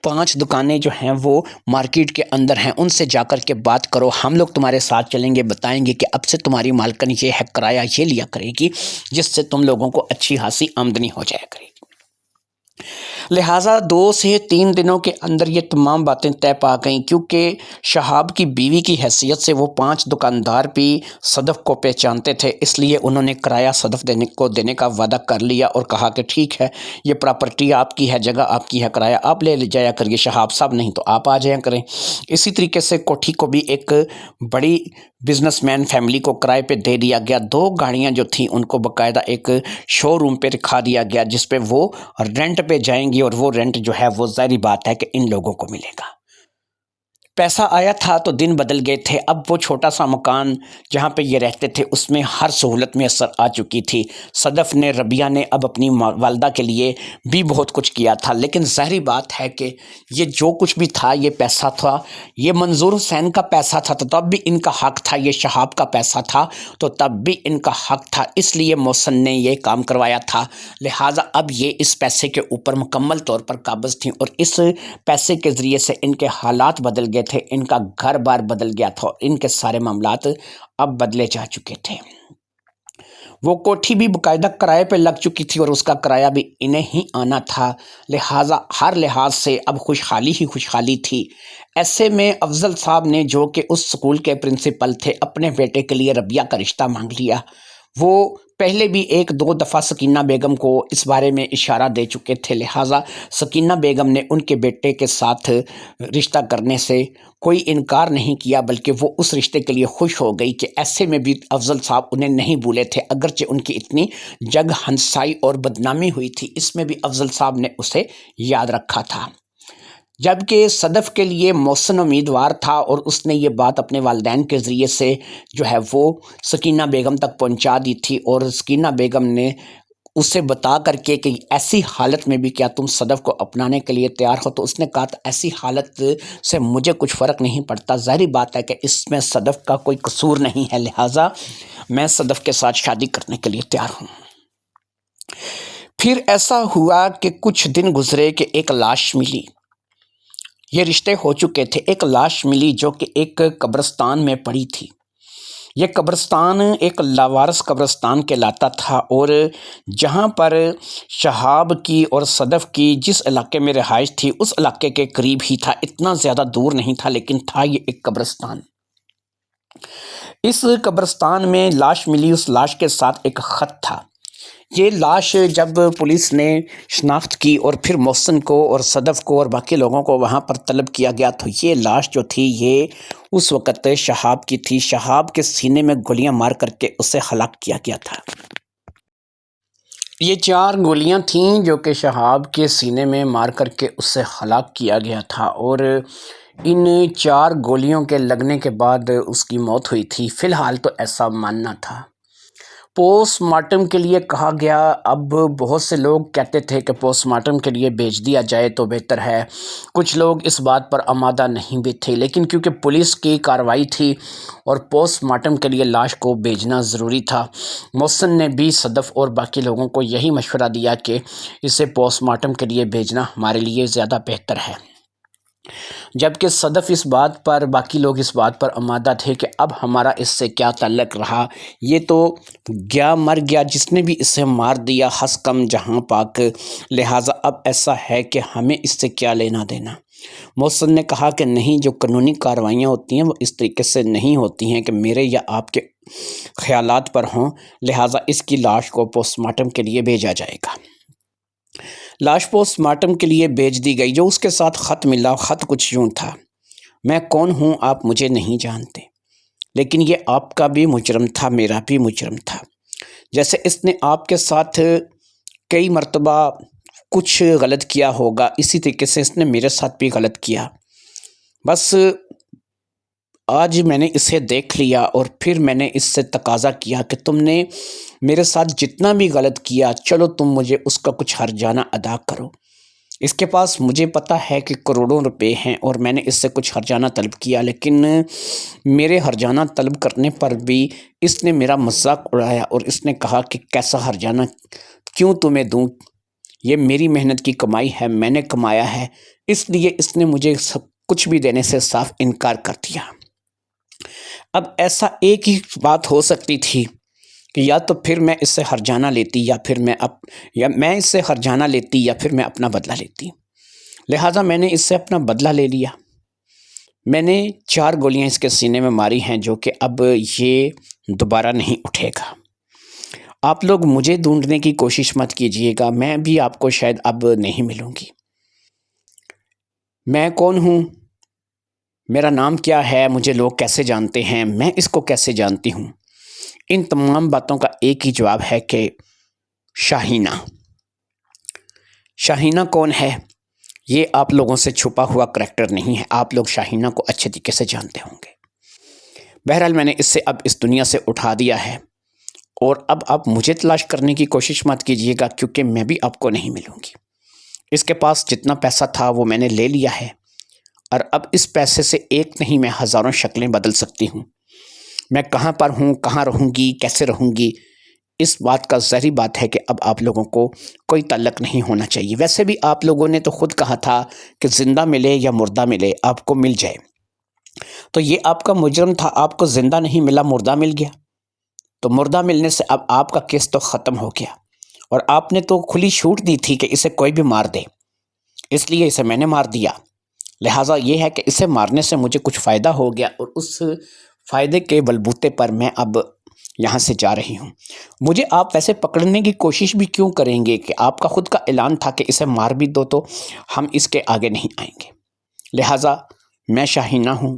5 دکانیں جو ہیں وہ مارکیٹ کے اندر ہیں ان سے جا کر کے بات کرو، ہم لوگ تمہارے ساتھ چلیں گے، بتائیں گے کہ اب سے تمہاری مالکن یہ ہے، کرایہ یہ لیا کرے گی، جس سے تم لوگوں کو اچھی خاصی آمدنی ہو جایا کرے گی۔ لہٰذا 2 سے 3 دنوں کے اندر یہ تمام باتیں طے پا گئیں، کیونکہ شہاب کی بیوی کی حیثیت سے وہ 5 دکاندار بھی صدف کو پہچانتے تھے، اس لیے انہوں نے کرایہ صدف دینے کا وعدہ کر لیا اور کہا کہ ٹھیک ہے، یہ پراپرٹی آپ کی ہے، جگہ آپ کی ہے، کرایہ آپ لے جایا کریے شہاب صاحب، نہیں تو آپ آ جایا کریں۔ اسی طریقے سے کوٹھی کو بھی ایک بڑی بزنس مین فیملی کو کرائے پہ دے دیا گیا، 2 گاڑیاں جو تھیں ان کو باقاعدہ ایک شو روم پہ رکھا دیا گیا، جس پہ وہ رینٹ پہ جائیں گی، اور وہ رینٹ جو ہے وہ ظاہری بات ہے کہ ان لوگوں کو ملے گا۔ پیسہ آیا تھا تو دن بدل گئے تھے، اب وہ چھوٹا سا مکان جہاں پہ یہ رہتے تھے اس میں ہر سہولت میسر آ چکی تھی۔ صدف نے، ربیہ نے اب اپنی والدہ کے لیے بھی بہت کچھ کیا تھا، لیکن ظاہری بات ہے کہ یہ جو کچھ بھی تھا یہ پیسہ تھا، یہ منظور حسین کا پیسہ تھا تو تب بھی ان کا حق تھا، یہ شہاب کا پیسہ تھا تو تب بھی ان کا حق تھا، اس لیے محسن نے یہ کام کروایا تھا، لہٰذا اب یہ اس پیسے کے اوپر مکمل طور پر قابض تھیں، اور اس پیسے کے ذریعے سے ان کے حالات بدل گئے تھے، ان کا گھر بار بدل گیا تھا، اور ان کے سارے معاملات اب بدلے جا چکے تھے۔ وہ کوٹھی بھی باقاعدہ کرائے پہ لگ چکی تھی اور اس کا کرایہ بھی انہیں ہی آنا تھا، لہٰذا ہر لحاظ سے اب خوشحالی ہی خوشحالی تھی۔ ایسے میں افضل صاحب نے، جو کہ اس سکول کے پرنسپل تھے، اپنے بیٹے کے لیے ربیہ کا رشتہ مانگ لیا۔ وہ پہلے بھی 1-2 دفعہ سکینہ بیگم کو اس بارے میں اشارہ دے چکے تھے، لہٰذا سکینہ بیگم نے ان کے بیٹے کے ساتھ رشتہ کرنے سے کوئی انکار نہیں کیا، بلکہ وہ اس رشتے کے لیے خوش ہو گئی کہ ایسے میں بھی افضل صاحب انہیں نہیں بھولے تھے، اگرچہ ان کی اتنی جگ ہنسائی اور بدنامی ہوئی تھی، اس میں بھی افضل صاحب نے اسے یاد رکھا تھا۔ جبکہ صدف کے لیے محسن امیدوار تھا، اور اس نے یہ بات اپنے والدین کے ذریعے سے جو ہے وہ سکینہ بیگم تک پہنچا دی تھی، اور سکینہ بیگم نے اسے بتا کر کے کہ ایسی حالت میں بھی کیا تم صدف کو اپنانے کے لیے تیار ہو، تو اس نے کہا ایسی حالت سے مجھے کچھ فرق نہیں پڑتا، ظاہری بات ہے کہ اس میں صدف کا کوئی قصور نہیں ہے، لہٰذا میں صدف کے ساتھ شادی کرنے کے لیے تیار ہوں۔ پھر ایسا ہوا کہ کچھ دن گزرے کہ ایک لاش ملی، یہ رشتے ہو چکے تھے، ایک لاش ملی جو کہ ایک قبرستان میں پڑی تھی۔ یہ قبرستان ایک لاوارث قبرستان کہلاتا تھا، اور جہاں پر شہاب کی اور صدف کی جس علاقے میں رہائش تھی اس علاقے کے قریب ہی تھا، اتنا زیادہ دور نہیں تھا، لیکن تھا یہ ایک قبرستان۔ اس قبرستان میں لاش ملی، اس لاش کے ساتھ ایک خط تھا۔ یہ لاش جب پولیس نے شناخت کی اور پھر محسن کو اور صدف کو اور باقی لوگوں کو وہاں پر طلب کیا گیا، تو یہ لاش جو تھی یہ اس وقت شہاب کی تھی، شہاب کے سینے میں گولیاں مار کر کے اسے ہلاک کیا گیا تھا۔ یہ 4 گولیاں تھیں جو کہ شہاب کے سینے میں مار کر کے اسے ہلاک کیا گیا تھا، اور ان 4 گولیوں کے لگنے کے بعد اس کی موت ہوئی تھی، فی الحال تو ایسا ماننا تھا۔ پوسٹ مارٹم کے لیے کہا گیا، اب بہت سے لوگ کہتے تھے کہ پوسٹ مارٹم کے لیے بھیج دیا جائے تو بہتر ہے، کچھ لوگ اس بات پر آمادہ نہیں بھی تھے، لیکن کیونکہ پولیس کی کارروائی تھی اور پوسٹ مارٹم کے لیے لاش کو بھیجنا ضروری تھا، محسن نے بھی صدف اور باقی لوگوں کو یہی مشورہ دیا کہ اسے پوسٹ مارٹم کے لیے بھیجنا ہمارے لیے زیادہ بہتر ہے۔ جبکہ صدف اس بات پر، باقی لوگ اس بات پر آمادہ تھے کہ اب ہمارا اس سے کیا تعلق رہا، یہ تو گیا مر گیا، جس نے بھی اسے مار دیا ہنس کم جہاں پاک، لہٰذا اب ایسا ہے کہ ہمیں اس سے کیا لینا دینا۔ محسن نے کہا کہ نہیں، جو قانونی کارروائیاں ہوتی ہیں وہ اس طریقے سے نہیں ہوتی ہیں کہ میرے یا آپ کے خیالات پر ہوں، لہٰذا اس کی لاش کو پوسٹ مارٹم کے لیے بھیجا جائے گا۔ لاش پوسٹ مارٹم کے لیے بھیج دی گئی۔ جو اس کے ساتھ خط ملا، خط کچھ یوں تھا: میں کون ہوں آپ مجھے نہیں جانتے، لیکن یہ آپ کا بھی مجرم تھا، میرا بھی مجرم تھا، جیسے اس نے آپ کے ساتھ کئی مرتبہ کچھ غلط کیا ہوگا، اسی طریقے سے اس نے میرے ساتھ بھی غلط کیا، بس آج میں نے اسے دیکھ لیا اور پھر میں نے اس سے تقاضا کیا کہ تم نے میرے ساتھ جتنا بھی غلط کیا، چلو تم مجھے اس کا کچھ ہرجانہ ادا کرو۔ اس کے پاس مجھے پتہ ہے کہ کروڑوں روپے ہیں اور میں نے اس سے کچھ ہرجانہ طلب کیا، لیکن میرے ہرجانہ طلب کرنے پر بھی اس نے میرا مذاق اڑایا اور اس نے کہا کہ کیسا ہرجانہ کیوں تمہیں دوں، یہ میری محنت کی کمائی ہے، میں نے کمایا ہے، اس لیے اس نے مجھے کچھ بھی دینے سے صاف انکار کر دیا۔ اب ایسا ایک ہی بات ہو سکتی تھی کہ یا تو پھر میں اس سے ہرجانہ لیتی یا میں اس سے ہرجانہ لیتی یا پھر میں اپنا بدلہ لیتی۔ لہٰذا میں نے اس سے اپنا بدلہ لے لیا۔ میں نے 4 گولیاں اس کے سینے میں ماری ہیں جو کہ اب یہ دوبارہ نہیں اٹھے گا۔ آپ لوگ مجھے ڈھونڈنے کی کوشش مت کیجیے گا، میں بھی آپ کو شاید اب نہیں ملوں گی۔ میں کون ہوں، میرا نام کیا ہے، مجھے لوگ کیسے جانتے ہیں، میں اس کو کیسے جانتی ہوں، ان تمام باتوں کا ایک ہی جواب ہے کہ شاہینہ۔ شاہینہ کون ہے؟ یہ آپ لوگوں سے چھپا ہوا کریکٹر نہیں ہے، آپ لوگ شاہینہ کو اچھے طریقے سے جانتے ہوں گے۔ بہرحال میں نے اس سے اب اس دنیا سے اٹھا دیا ہے اور اب آپ مجھے تلاش کرنے کی کوشش مت کیجیے گا کیونکہ میں بھی آپ کو نہیں ملوں گی۔ اس کے پاس جتنا پیسہ تھا وہ میں نے لے لیا ہے اور اب اس پیسے سے ایک نہیں میں ہزاروں شکلیں بدل سکتی ہوں۔ میں کہاں پر ہوں، کہاں رہوں گی، کیسے رہوں گی، اس بات کا ظاہری بات ہے کہ اب آپ لوگوں کو کوئی تعلق نہیں ہونا چاہیے۔ ویسے بھی آپ لوگوں نے تو خود کہا تھا کہ زندہ ملے یا مردہ ملے آپ کو مل جائے، تو یہ آپ کا مجرم تھا، آپ کو زندہ نہیں ملا، مردہ مل گیا، تو مردہ ملنے سے اب آپ کا کیس تو ختم ہو گیا اور آپ نے تو کھلی چھوٹ دی تھی کہ اسے کوئی بھی مار دے، اس لیے اسے میں نے مار دیا۔ لہٰذا یہ ہے کہ اسے مارنے سے مجھے کچھ فائدہ ہو گیا اور اس فائدے کے بلبوتے پر میں اب یہاں سے جا رہی ہوں۔ مجھے آپ ویسے پکڑنے کی کوشش بھی کیوں کریں گے کہ آپ کا خود کا اعلان تھا کہ اسے مار بھی دو تو ہم اس کے آگے نہیں آئیں گے۔ لہٰذا میں شاہینہ ہوں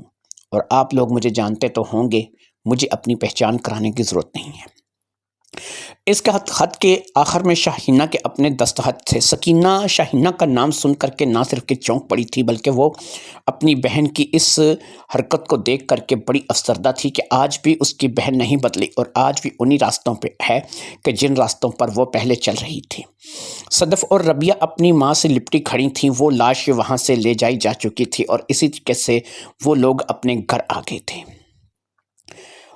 اور آپ لوگ مجھے جانتے تو ہوں گے، مجھے اپنی پہچان کرانے کی ضرورت نہیں ہے۔ اس کے خط کے آخر میں شاہینہ کے اپنے دستخط تھے۔ سکینہ شاہینہ کا نام سن کر کے نہ صرف کہ چونک پڑی تھی بلکہ وہ اپنی بہن کی اس حرکت کو دیکھ کر کے بڑی افسردہ تھی کہ آج بھی اس کی بہن نہیں بدلی اور آج بھی انہی راستوں پہ ہے کہ جن راستوں پر وہ پہلے چل رہی تھی۔ صدف اور ربیہ اپنی ماں سے لپٹی کھڑی تھیں، وہ لاش وہاں سے لے جائی جا چکی تھی اور اسی طریقے سے وہ لوگ اپنے گھر آ گئے تھے۔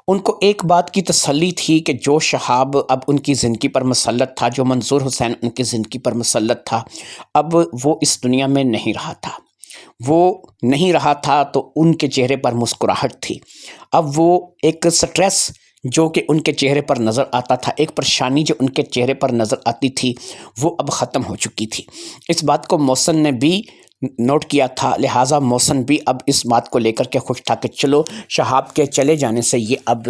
ان کو ایک بات کی تسلی تھی کہ جو شہاب اب ان کی زندگی پر مسلط تھا، جو منظور حسین ان کی زندگی پر مسلط تھا، اب وہ اس دنیا میں نہیں رہا تھا۔ وہ نہیں رہا تھا تو ان کے چہرے پر مسکراہٹ تھی۔ اب وہ ایک سٹریس جو کہ ان کے چہرے پر نظر آتا تھا، ایک پریشانی جو ان کے چہرے پر نظر آتی تھی، وہ اب ختم ہو چکی تھی۔ اس بات کو محسن نے بھی نوٹ کیا تھا، لہٰذا محسن بھی اب اس بات کو لے کر کے خوش تھا کہ چلو شہاب کے چلے جانے سے یہ اب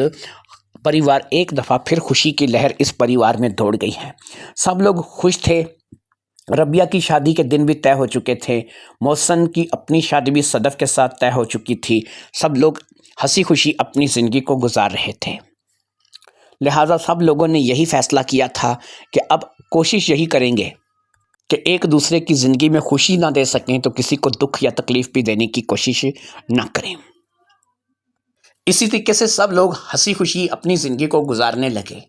پریوار ایک دفعہ پھر خوشی کی لہر اس پریوار میں دوڑ گئی ہے۔ سب لوگ خوش تھے۔ ربیہ کی شادی کے دن بھی طے ہو چکے تھے، محسن کی اپنی شادی بھی صدف کے ساتھ طے ہو چکی تھی، سب لوگ ہنسی خوشی اپنی زندگی کو گزار رہے تھے۔ لہٰذا سب لوگوں نے یہی فیصلہ کیا تھا کہ اب کوشش یہی کریں گے کہ ایک دوسرے کی زندگی میں خوشی نہ دے سکیں تو کسی کو دکھ یا تکلیف بھی دینے کی کوشش نہ کریں۔ اسی طریقے سے سب لوگ ہنسی خوشی اپنی زندگی کو گزارنے لگے۔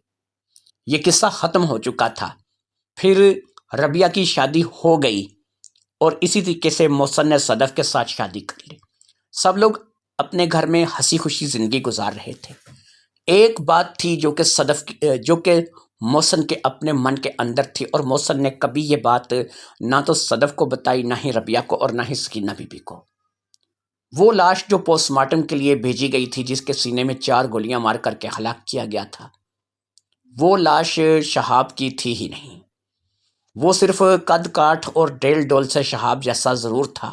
یہ قصہ ختم ہو چکا تھا، پھر ربیہ کی شادی ہو گئی اور اسی طریقے سے محسن نے صدف کے ساتھ شادی کر لی۔ سب لوگ اپنے گھر میں ہنسی خوشی زندگی گزار رہے تھے۔ ایک بات تھی جو کہ محسن کے اپنے من کے اندر تھی اور محسن نے کبھی یہ بات نہ تو صدف کو بتائی، نہ ہی ربیہ کو اور نہ ہی سکینہ بی بی کو۔ وہ لاش جو پوسٹ مارٹم کے لیے بھیجی گئی تھی، جس کے سینے میں 4 گولیاں مار کر کے ہلاک کیا گیا تھا، وہ لاش شہاب کی تھی ہی نہیں۔ وہ صرف قد کاٹھ اور ڈیل ڈول سے شہاب جیسا ضرور تھا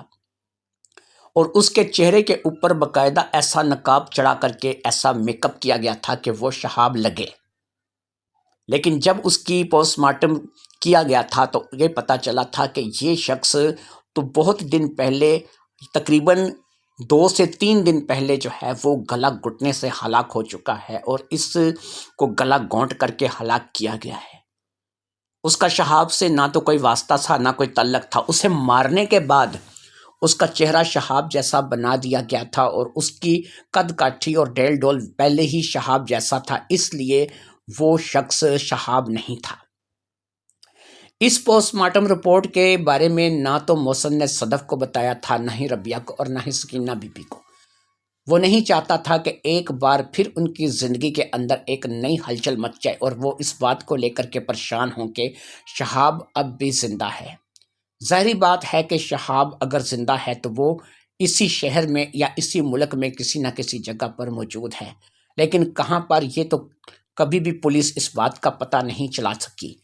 اور اس کے چہرے کے اوپر باقاعدہ ایسا نقاب چڑھا کر کے ایسا میک اپ کیا گیا تھا کہ وہ شہاب لگے، لیکن جب اس کی پوسٹ مارٹم کیا گیا تھا تو یہ پتہ چلا تھا کہ یہ شخص تو بہت دن پہلے، تقریباً 2 سے 3 دن پہلے جو ہے وہ گلا گھٹنے سے ہلاک ہو چکا ہے اور اس کو گلا گھونٹ کر کے ہلاک کیا گیا ہے۔ اس کا شہاب سے نہ تو کوئی واسطہ تھا، نہ کوئی تعلق تھا۔ اسے مارنے کے بعد اس کا چہرہ شہاب جیسا بنا دیا گیا تھا اور اس کی قد کاٹھی اور ڈیل ڈول پہلے ہی شہاب جیسا تھا، اس لیے وہ شخص شہاب نہیں تھا۔ اس پوسٹ مارٹم رپورٹ کے بارے میں نہ تو محسن نے صدف کو بتایا تھا، نہ ہی ربیہ کو، اور نہ ہی سکینہ بی بی کو۔ وہ نہیں چاہتا تھا کہ ایک بار پھر ان کی زندگی کے اندر ایک نئی ہلچل مچ جائے اور وہ اس بات کو لے کر کے پریشان ہوں کہ شہاب اب بھی زندہ ہے۔ ظاہری بات ہے کہ شہاب اگر زندہ ہے تو وہ اسی شہر میں یا اسی ملک میں کسی نہ کسی جگہ پر موجود ہے، لیکن کہاں پر، یہ تو کبھی بھی پولیس اس بات کا پتہ نہیں چلا سکی۔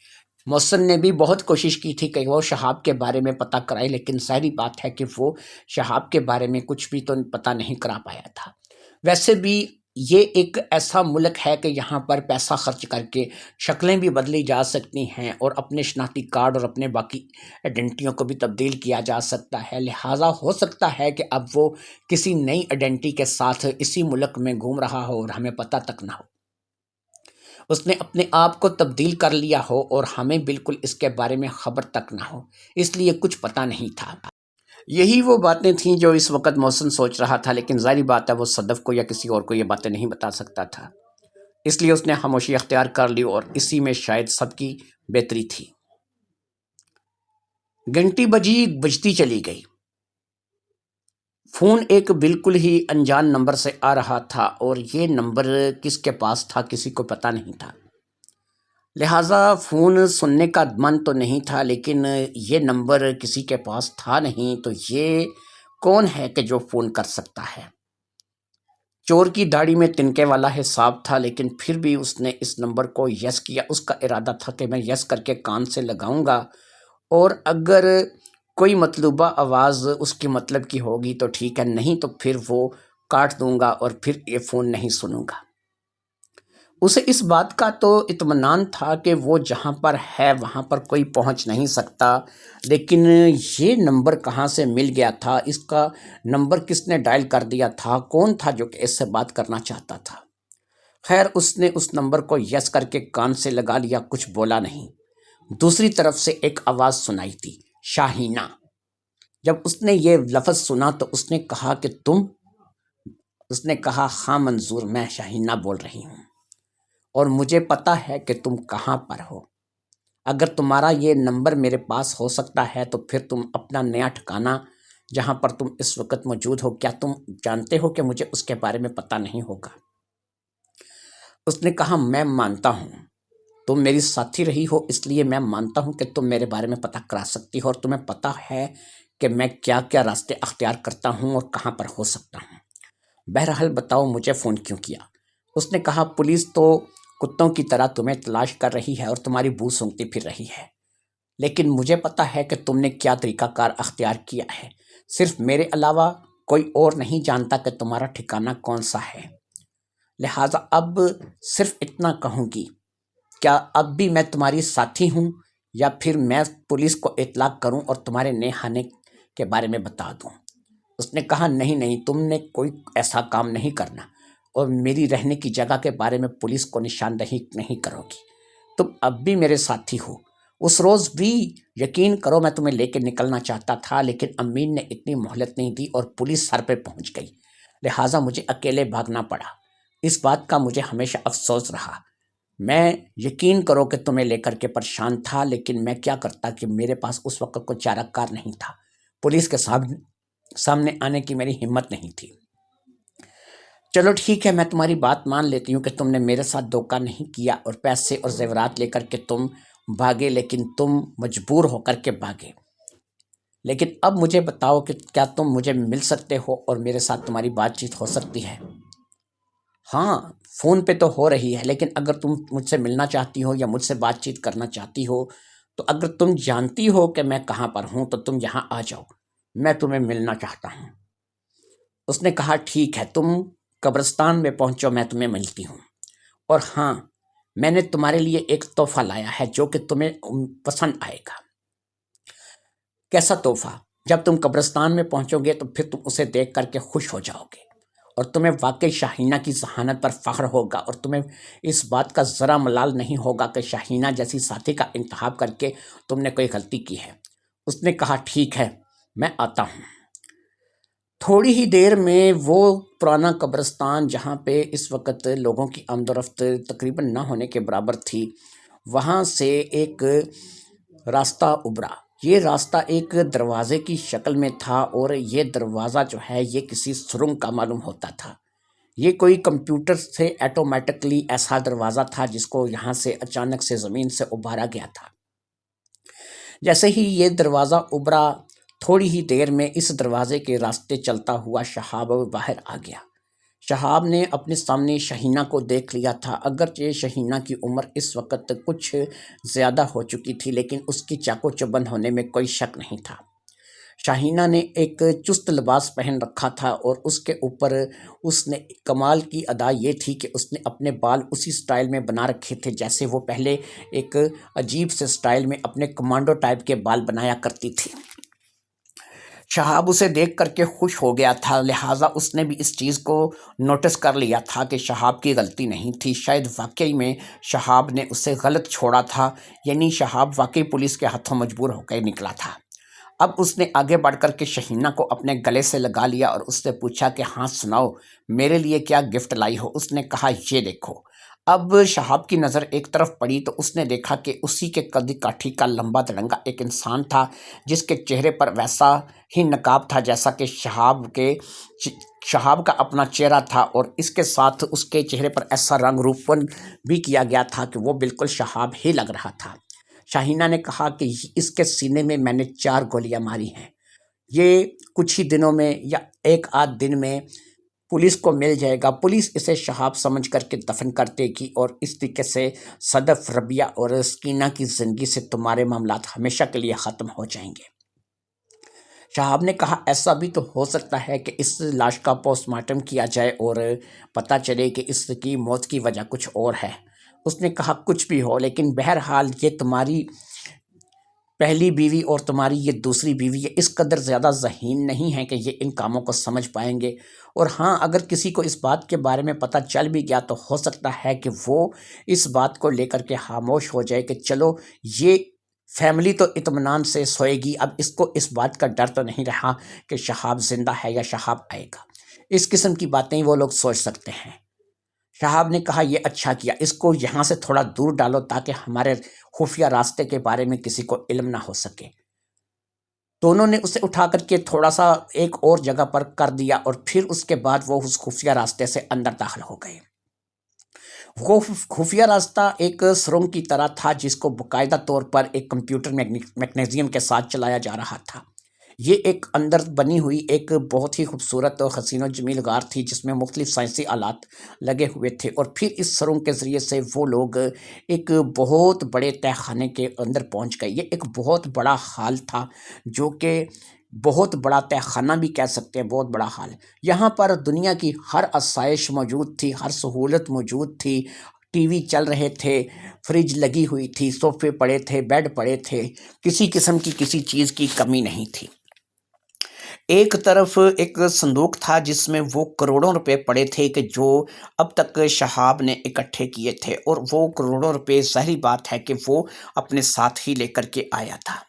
محسن نے بھی بہت کوشش کی تھی کہ وہ شہاب کے بارے میں پتہ کرائے، لیکن ظاہری بات ہے کہ وہ شہاب کے بارے میں کچھ بھی تو پتہ نہیں کرا پایا تھا۔ ویسے بھی یہ ایک ایسا ملک ہے کہ یہاں پر پیسہ خرچ کر کے شکلیں بھی بدلی جا سکتی ہیں اور اپنے شناختی کارڈ اور اپنے باقی آئیڈینٹیوں کو بھی تبدیل کیا جا سکتا ہے، لہٰذا ہو سکتا ہے کہ اب وہ کسی نئی آئیڈینٹی کے ساتھ اسی ملک میں گھوم رہا ہو اور ہمیں پتہ تک نہ ہو۔ اس نے اپنے آپ کو تبدیل کر لیا ہو اور ہمیں بالکل اس کے بارے میں خبر تک نہ ہو، اس لیے کچھ پتہ نہیں تھا۔ یہی وہ باتیں تھیں جو اس وقت محسن سوچ رہا تھا، لیکن ظاہری بات ہے وہ صدف کو یا کسی اور کو یہ باتیں نہیں بتا سکتا تھا، اس لیے اس نے خاموشی اختیار کر لی اور اسی میں شاید سب کی بہتری تھی۔ گھنٹی بجتی چلی گئی۔ فون ایک بالکل ہی انجان نمبر سے آ رہا تھا اور یہ نمبر کس کے پاس تھا کسی کو پتہ نہیں تھا، لہٰذا فون سننے کا من تو نہیں تھا، لیکن یہ نمبر کسی کے پاس تھا نہیں تو یہ کون ہے کہ جو فون کر سکتا ہے۔ چور کی داڑھی میں تنکے والا حساب تھا، لیکن پھر بھی اس نے اس نمبر کو یس کیا۔ اس کا ارادہ تھا کہ میں یس کر کے کان سے لگاؤں گا اور اگر کوئی مطلوبہ آواز اس کی مطلب کی ہوگی تو ٹھیک ہے، نہیں تو پھر وہ کاٹ دوں گا اور پھر یہ فون نہیں سنوں گا۔ اسے اس بات کا تو اطمینان تھا کہ وہ جہاں پر ہے وہاں پر کوئی پہنچ نہیں سکتا، لیکن یہ نمبر کہاں سے مل گیا تھا، اس کا نمبر کس نے ڈائل کر دیا تھا، کون تھا جو کہ اس سے بات کرنا چاہتا تھا۔ خیر اس نے اس نمبر کو یس کر کے کان سے لگا لیا، کچھ بولا نہیں۔ دوسری طرف سے ایک آواز سنائی تھی، شاہینہ۔ جب اس نے یہ لفظ سنا تو اس نے کہا کہ تم؟ اس نے کہا ہاں منظور، میں شاہینہ بول رہی ہوں اور مجھے پتہ ہے کہ تم کہاں پر ہو۔ اگر تمہارا یہ نمبر میرے پاس ہو سکتا ہے تو پھر تم اپنا نیا ٹھکانہ جہاں پر تم اس وقت موجود ہو، کیا تم جانتے ہو کہ مجھے اس کے بارے میں پتہ نہیں ہوگا؟ اس نے کہا میں مانتا ہوں، تم میری ساتھی رہی ہو، اس لیے میں مانتا ہوں کہ تم میرے بارے میں پتہ کرا سکتی ہو اور تمہیں پتہ ہے کہ میں کیا کیا راستے اختیار کرتا ہوں اور کہاں پر ہو سکتا ہوں۔ بہرحال بتاؤ مجھے فون کیوں کیا؟ اس نے کہا پولیس تو کتوں کی طرح تمہیں تلاش کر رہی ہے اور تمہاری بو سونگتی پھر رہی ہے، لیکن مجھے پتہ ہے کہ تم نے کیا طریقہ کار اختیار کیا ہے۔ صرف میرے علاوہ کوئی اور نہیں جانتا کہ تمہارا ٹھکانہ کون سا ہے، لہٰذا اب صرف اتنا کہوں گی، کیا اب بھی میں تمہاری ساتھی ہوں یا پھر میں پولیس کو اطلاع کروں اور تمہارے نہانے کے بارے میں بتا دوں؟ اس نے کہا نہیں، تم نے کوئی ایسا کام نہیں کرنا اور میری رہنے کی جگہ کے بارے میں پولیس کو نشاندہی نہیں کرو گی، تم اب بھی میرے ساتھی ہو۔ اس روز بھی یقین کرو میں تمہیں لے کے نکلنا چاہتا تھا، لیکن امین نے اتنی مہلت نہیں دی اور پولیس سر پہ پہنچ گئی، لہٰذا مجھے اکیلے بھاگنا پڑا۔ اس بات کا مجھے ہمیشہ افسوس رہا۔ میں یقین کرو کہ تمہیں لے کر کے پریشان تھا، لیکن میں کیا کرتا کہ میرے پاس اس وقت کوئی چارہ کار نہیں تھا، پولیس کے سامنے آنے کی میری ہمت نہیں تھی۔ چلو ٹھیک ہے، میں تمہاری بات مان لیتی ہوں کہ تم نے میرے ساتھ دھوکہ نہیں کیا اور پیسے اور زیورات لے کر کے تم بھاگے، لیکن تم مجبور ہو کر کے بھاگے۔ لیکن اب مجھے بتاؤ کہ کیا تم مجھے مل سکتے ہو اور میرے ساتھ تمہاری بات چیت ہو سکتی ہے؟ ہاں فون پہ تو ہو رہی ہے، لیکن اگر تم مجھ سے ملنا چاہتی ہو یا مجھ سے بات چیت کرنا چاہتی ہو تو اگر تم جانتی ہو کہ میں کہاں پر ہوں تو تم یہاں آ جاؤ، میں تمہیں ملنا چاہتا ہوں۔ اس نے کہا ٹھیک ہے، تم قبرستان میں پہنچو، میں تمہیں ملتی ہوں، اور ہاں میں نے تمہارے لیے ایک تحفہ لایا ہے جو کہ تمہیں پسند آئے گا۔ کیسا تحفہ؟ جب تم قبرستان میں پہنچو گے تو پھر تم اسے دیکھ کر کے خوش ہو جاؤ گے اور تمہیں واقعی شاہینہ کی ذہانت پر فخر ہوگا اور تمہیں اس بات کا ذرا ملال نہیں ہوگا کہ شاہینہ جیسی ساتھی کا انتخاب کر کے تم نے کوئی غلطی کی ہے۔ اس نے کہا ٹھیک ہے، میں آتا ہوں۔ تھوڑی ہی دیر میں وہ پرانا قبرستان جہاں پہ اس وقت لوگوں کی آمد و رفت تقریباً نہ ہونے کے برابر تھی، وہاں سے ایک راستہ ابھرا۔ یہ راستہ ایک دروازے کی شکل میں تھا اور یہ دروازہ جو ہے یہ کسی سرنگ کا معلوم ہوتا تھا۔ یہ کوئی کمپیوٹر سے ایٹومیٹکلی ایسا دروازہ تھا جس کو یہاں سے اچانک سے زمین سے ابھارا گیا تھا۔ جیسے ہی یہ دروازہ ابھرا، تھوڑی ہی دیر میں اس دروازے کے راستے چلتا ہوا شہاب باہر آ گیا۔ شہاب نے اپنے سامنے شہینہ کو دیکھ لیا تھا، اگرچہ شہینہ کی عمر اس وقت کچھ زیادہ ہو چکی تھی لیکن اس کی چاقو چبند ہونے میں کوئی شک نہیں تھا۔ شاہینہ نے ایک چست لباس پہن رکھا تھا اور اس کے اوپر اس نے کمال کی ادا یہ تھی کہ اس نے اپنے بال اسی سٹائل میں بنا رکھے تھے جیسے وہ پہلے ایک عجیب سے سٹائل میں اپنے کمانڈو ٹائپ کے بال بنایا کرتی تھی۔ شہاب اسے دیکھ کر کے خوش ہو گیا تھا، لہٰذا اس نے بھی اس چیز کو نوٹس کر لیا تھا کہ شہاب کی غلطی نہیں تھی، شاید واقعی میں شہاب نے اسے غلط چھوڑا تھا، یعنی شہاب واقعی پولیس کے ہاتھوں مجبور ہو کے نکلا تھا۔ اب اس نے آگے بڑھ کر کے شہینہ کو اپنے گلے سے لگا لیا اور اس سے پوچھا کہ ہاں سناؤ، میرے لیے کیا گفٹ لائی ہو؟ اس نے کہا یہ دیکھو۔ اب شہاب کی نظر ایک طرف پڑی تو اس نے دیکھا کہ اسی کے قد کاٹھی کا لمبا دڑنگا ایک انسان تھا جس کے چہرے پر ویسا ہی نقاب تھا جیسا کہ شہاب کا اپنا چہرہ تھا، اور اس کے ساتھ اس کے چہرے پر ایسا رنگ روپن بھی کیا گیا تھا کہ وہ بالکل شہاب ہی لگ رہا تھا۔ شاہینہ نے کہا کہ اس کے سینے میں نے 4 گولیاں ماری ہیں، یہ کچھ ہی دنوں میں یا ایک آدھ دن میں پولیس کو مل جائے گا، پولیس اسے شہاب سمجھ کر کے دفن کر دے گی اور اس طریقے سے صدف، ربیہ اور سکینہ کی زندگی سے تمہارے معاملات ہمیشہ کے لیے ختم ہو جائیں گے۔ شہاب نے کہا ایسا بھی تو ہو سکتا ہے کہ اس لاش کا پوسٹ مارٹم کیا جائے اور پتہ چلے کہ اس کی موت کی وجہ کچھ اور ہے۔ اس نے کہا کچھ بھی ہو، لیکن بہرحال یہ تمہاری پہلی بیوی اور تمہاری یہ دوسری بیوی یہ اس قدر زیادہ ذہین نہیں ہے کہ یہ ان کاموں کو سمجھ پائیں گے، اور ہاں اگر کسی کو اس بات کے بارے میں پتہ چل بھی گیا تو ہو سکتا ہے کہ وہ اس بات کو لے کر کے خاموش ہو جائے کہ چلو یہ فیملی تو اطمینان سے سوئے گی، اب اس کو اس بات کا ڈر تو نہیں رہا کہ شہاب زندہ ہے یا شہاب آئے گا۔ اس قسم کی باتیں وہ لوگ سوچ سکتے ہیں۔ شہاب نے کہا یہ اچھا کیا، اس کو یہاں سے تھوڑا دور ڈالو تاکہ ہمارے خفیہ راستے کے بارے میں کسی کو علم نہ ہو سکے۔ دونوں نے اسے اٹھا کر کے تھوڑا سا ایک اور جگہ پر کر دیا اور پھر اس کے بعد وہ اس خفیہ راستے سے اندر داخل ہو گئے۔ وہ خفیہ راستہ ایک سرنگ کی طرح تھا جس کو باقاعدہ طور پر ایک کمپیوٹر میکنیزیم کے ساتھ چلایا جا رہا تھا۔ یہ ایک اندر بنی ہوئی ایک بہت ہی خوبصورت اور حسین و جمیل غار تھی جس میں مختلف سائنسی آلات لگے ہوئے تھے، اور پھر اس سرنگ کے ذریعے سے وہ لوگ ایک بہت بڑے تہہ خانے کے اندر پہنچ گئے۔ یہ ایک بہت بڑا ہال تھا جو کہ بہت بڑا تہہ خانہ بھی کہہ سکتے ہیں، بہت بڑا ہال۔ یہاں پر دنیا کی ہر آسائش موجود تھی، ہر سہولت موجود تھی، ٹی وی چل رہے تھے، فریج لگی ہوئی تھی، صوفے پڑے تھے، بیڈ پڑے تھے، کسی قسم کی کسی چیز کی کمی نہیں تھی۔ ایک طرف ایک صندوق تھا جس میں وہ کروڑوں روپے پڑے تھے کہ جو اب تک شہاب نے اکٹھے کیے تھے، اور وہ کروڑوں روپے ظاہری بات ہے کہ وہ اپنے ساتھ ہی لے کر کے آیا تھا۔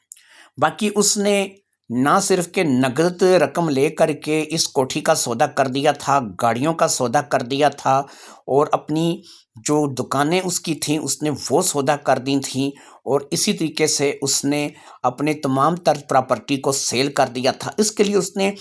باقی اس نے نہ صرف کہ نقد رقم لے کر کے اس کوٹھی کا سودا کر دیا تھا، گاڑیوں کا سودا کر دیا تھا، اور اپنی جو دکانیں اس کی تھیں اس نے وہ سودا کر دی تھیں، اور اسی طریقے سے اس نے اپنے تمام تر پراپرٹی کو سیل کر دیا تھا۔ اس کے لیے اس نے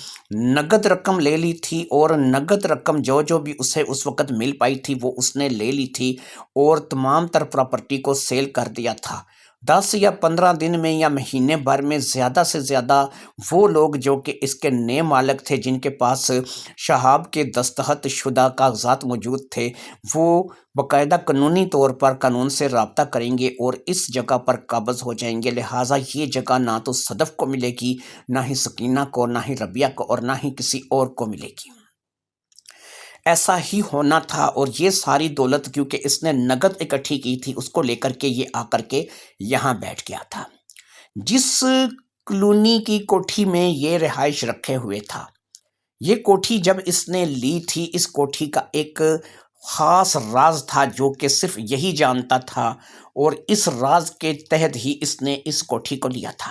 نقد رقم لے لی تھی، اور نقد رقم جو بھی اسے اس وقت مل پائی تھی وہ اس نے لے لی تھی اور تمام تر پراپرٹی کو سیل کر دیا تھا۔ 10 یا 15 دن میں یا مہینے بھر میں زیادہ سے زیادہ وہ لوگ جو کہ اس کے نئے مالک تھے، جن کے پاس شہاب کے دستخط شدہ کاغذات موجود تھے، وہ باقاعدہ قانونی طور پر قانون سے رابطہ کریں گے اور اس جگہ پر قابض ہو جائیں گے، لہٰذا یہ جگہ نہ تو صدف کو ملے گی، نہ ہی سکینہ کو، نہ ہی ربیہ کو، اور نہ ہی کسی اور کو ملے گی۔ ایسا ہی ہونا تھا، اور یہ ساری دولت کیونکہ اس نے نقد اکٹھی کی تھی اس کو لے کر کے یہ آ کر کے یہاں بیٹھ گیا تھا۔ جس کلونی کی کوٹھی میں یہ رہائش رکھے ہوئے تھا، یہ کوٹھی جب اس نے لی تھی، اس کوٹھی کا ایک خاص راز تھا جو کہ صرف یہی جانتا تھا، اور اس راز کے تحت ہی اس نے اس کوٹھی کو لیا تھا۔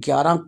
11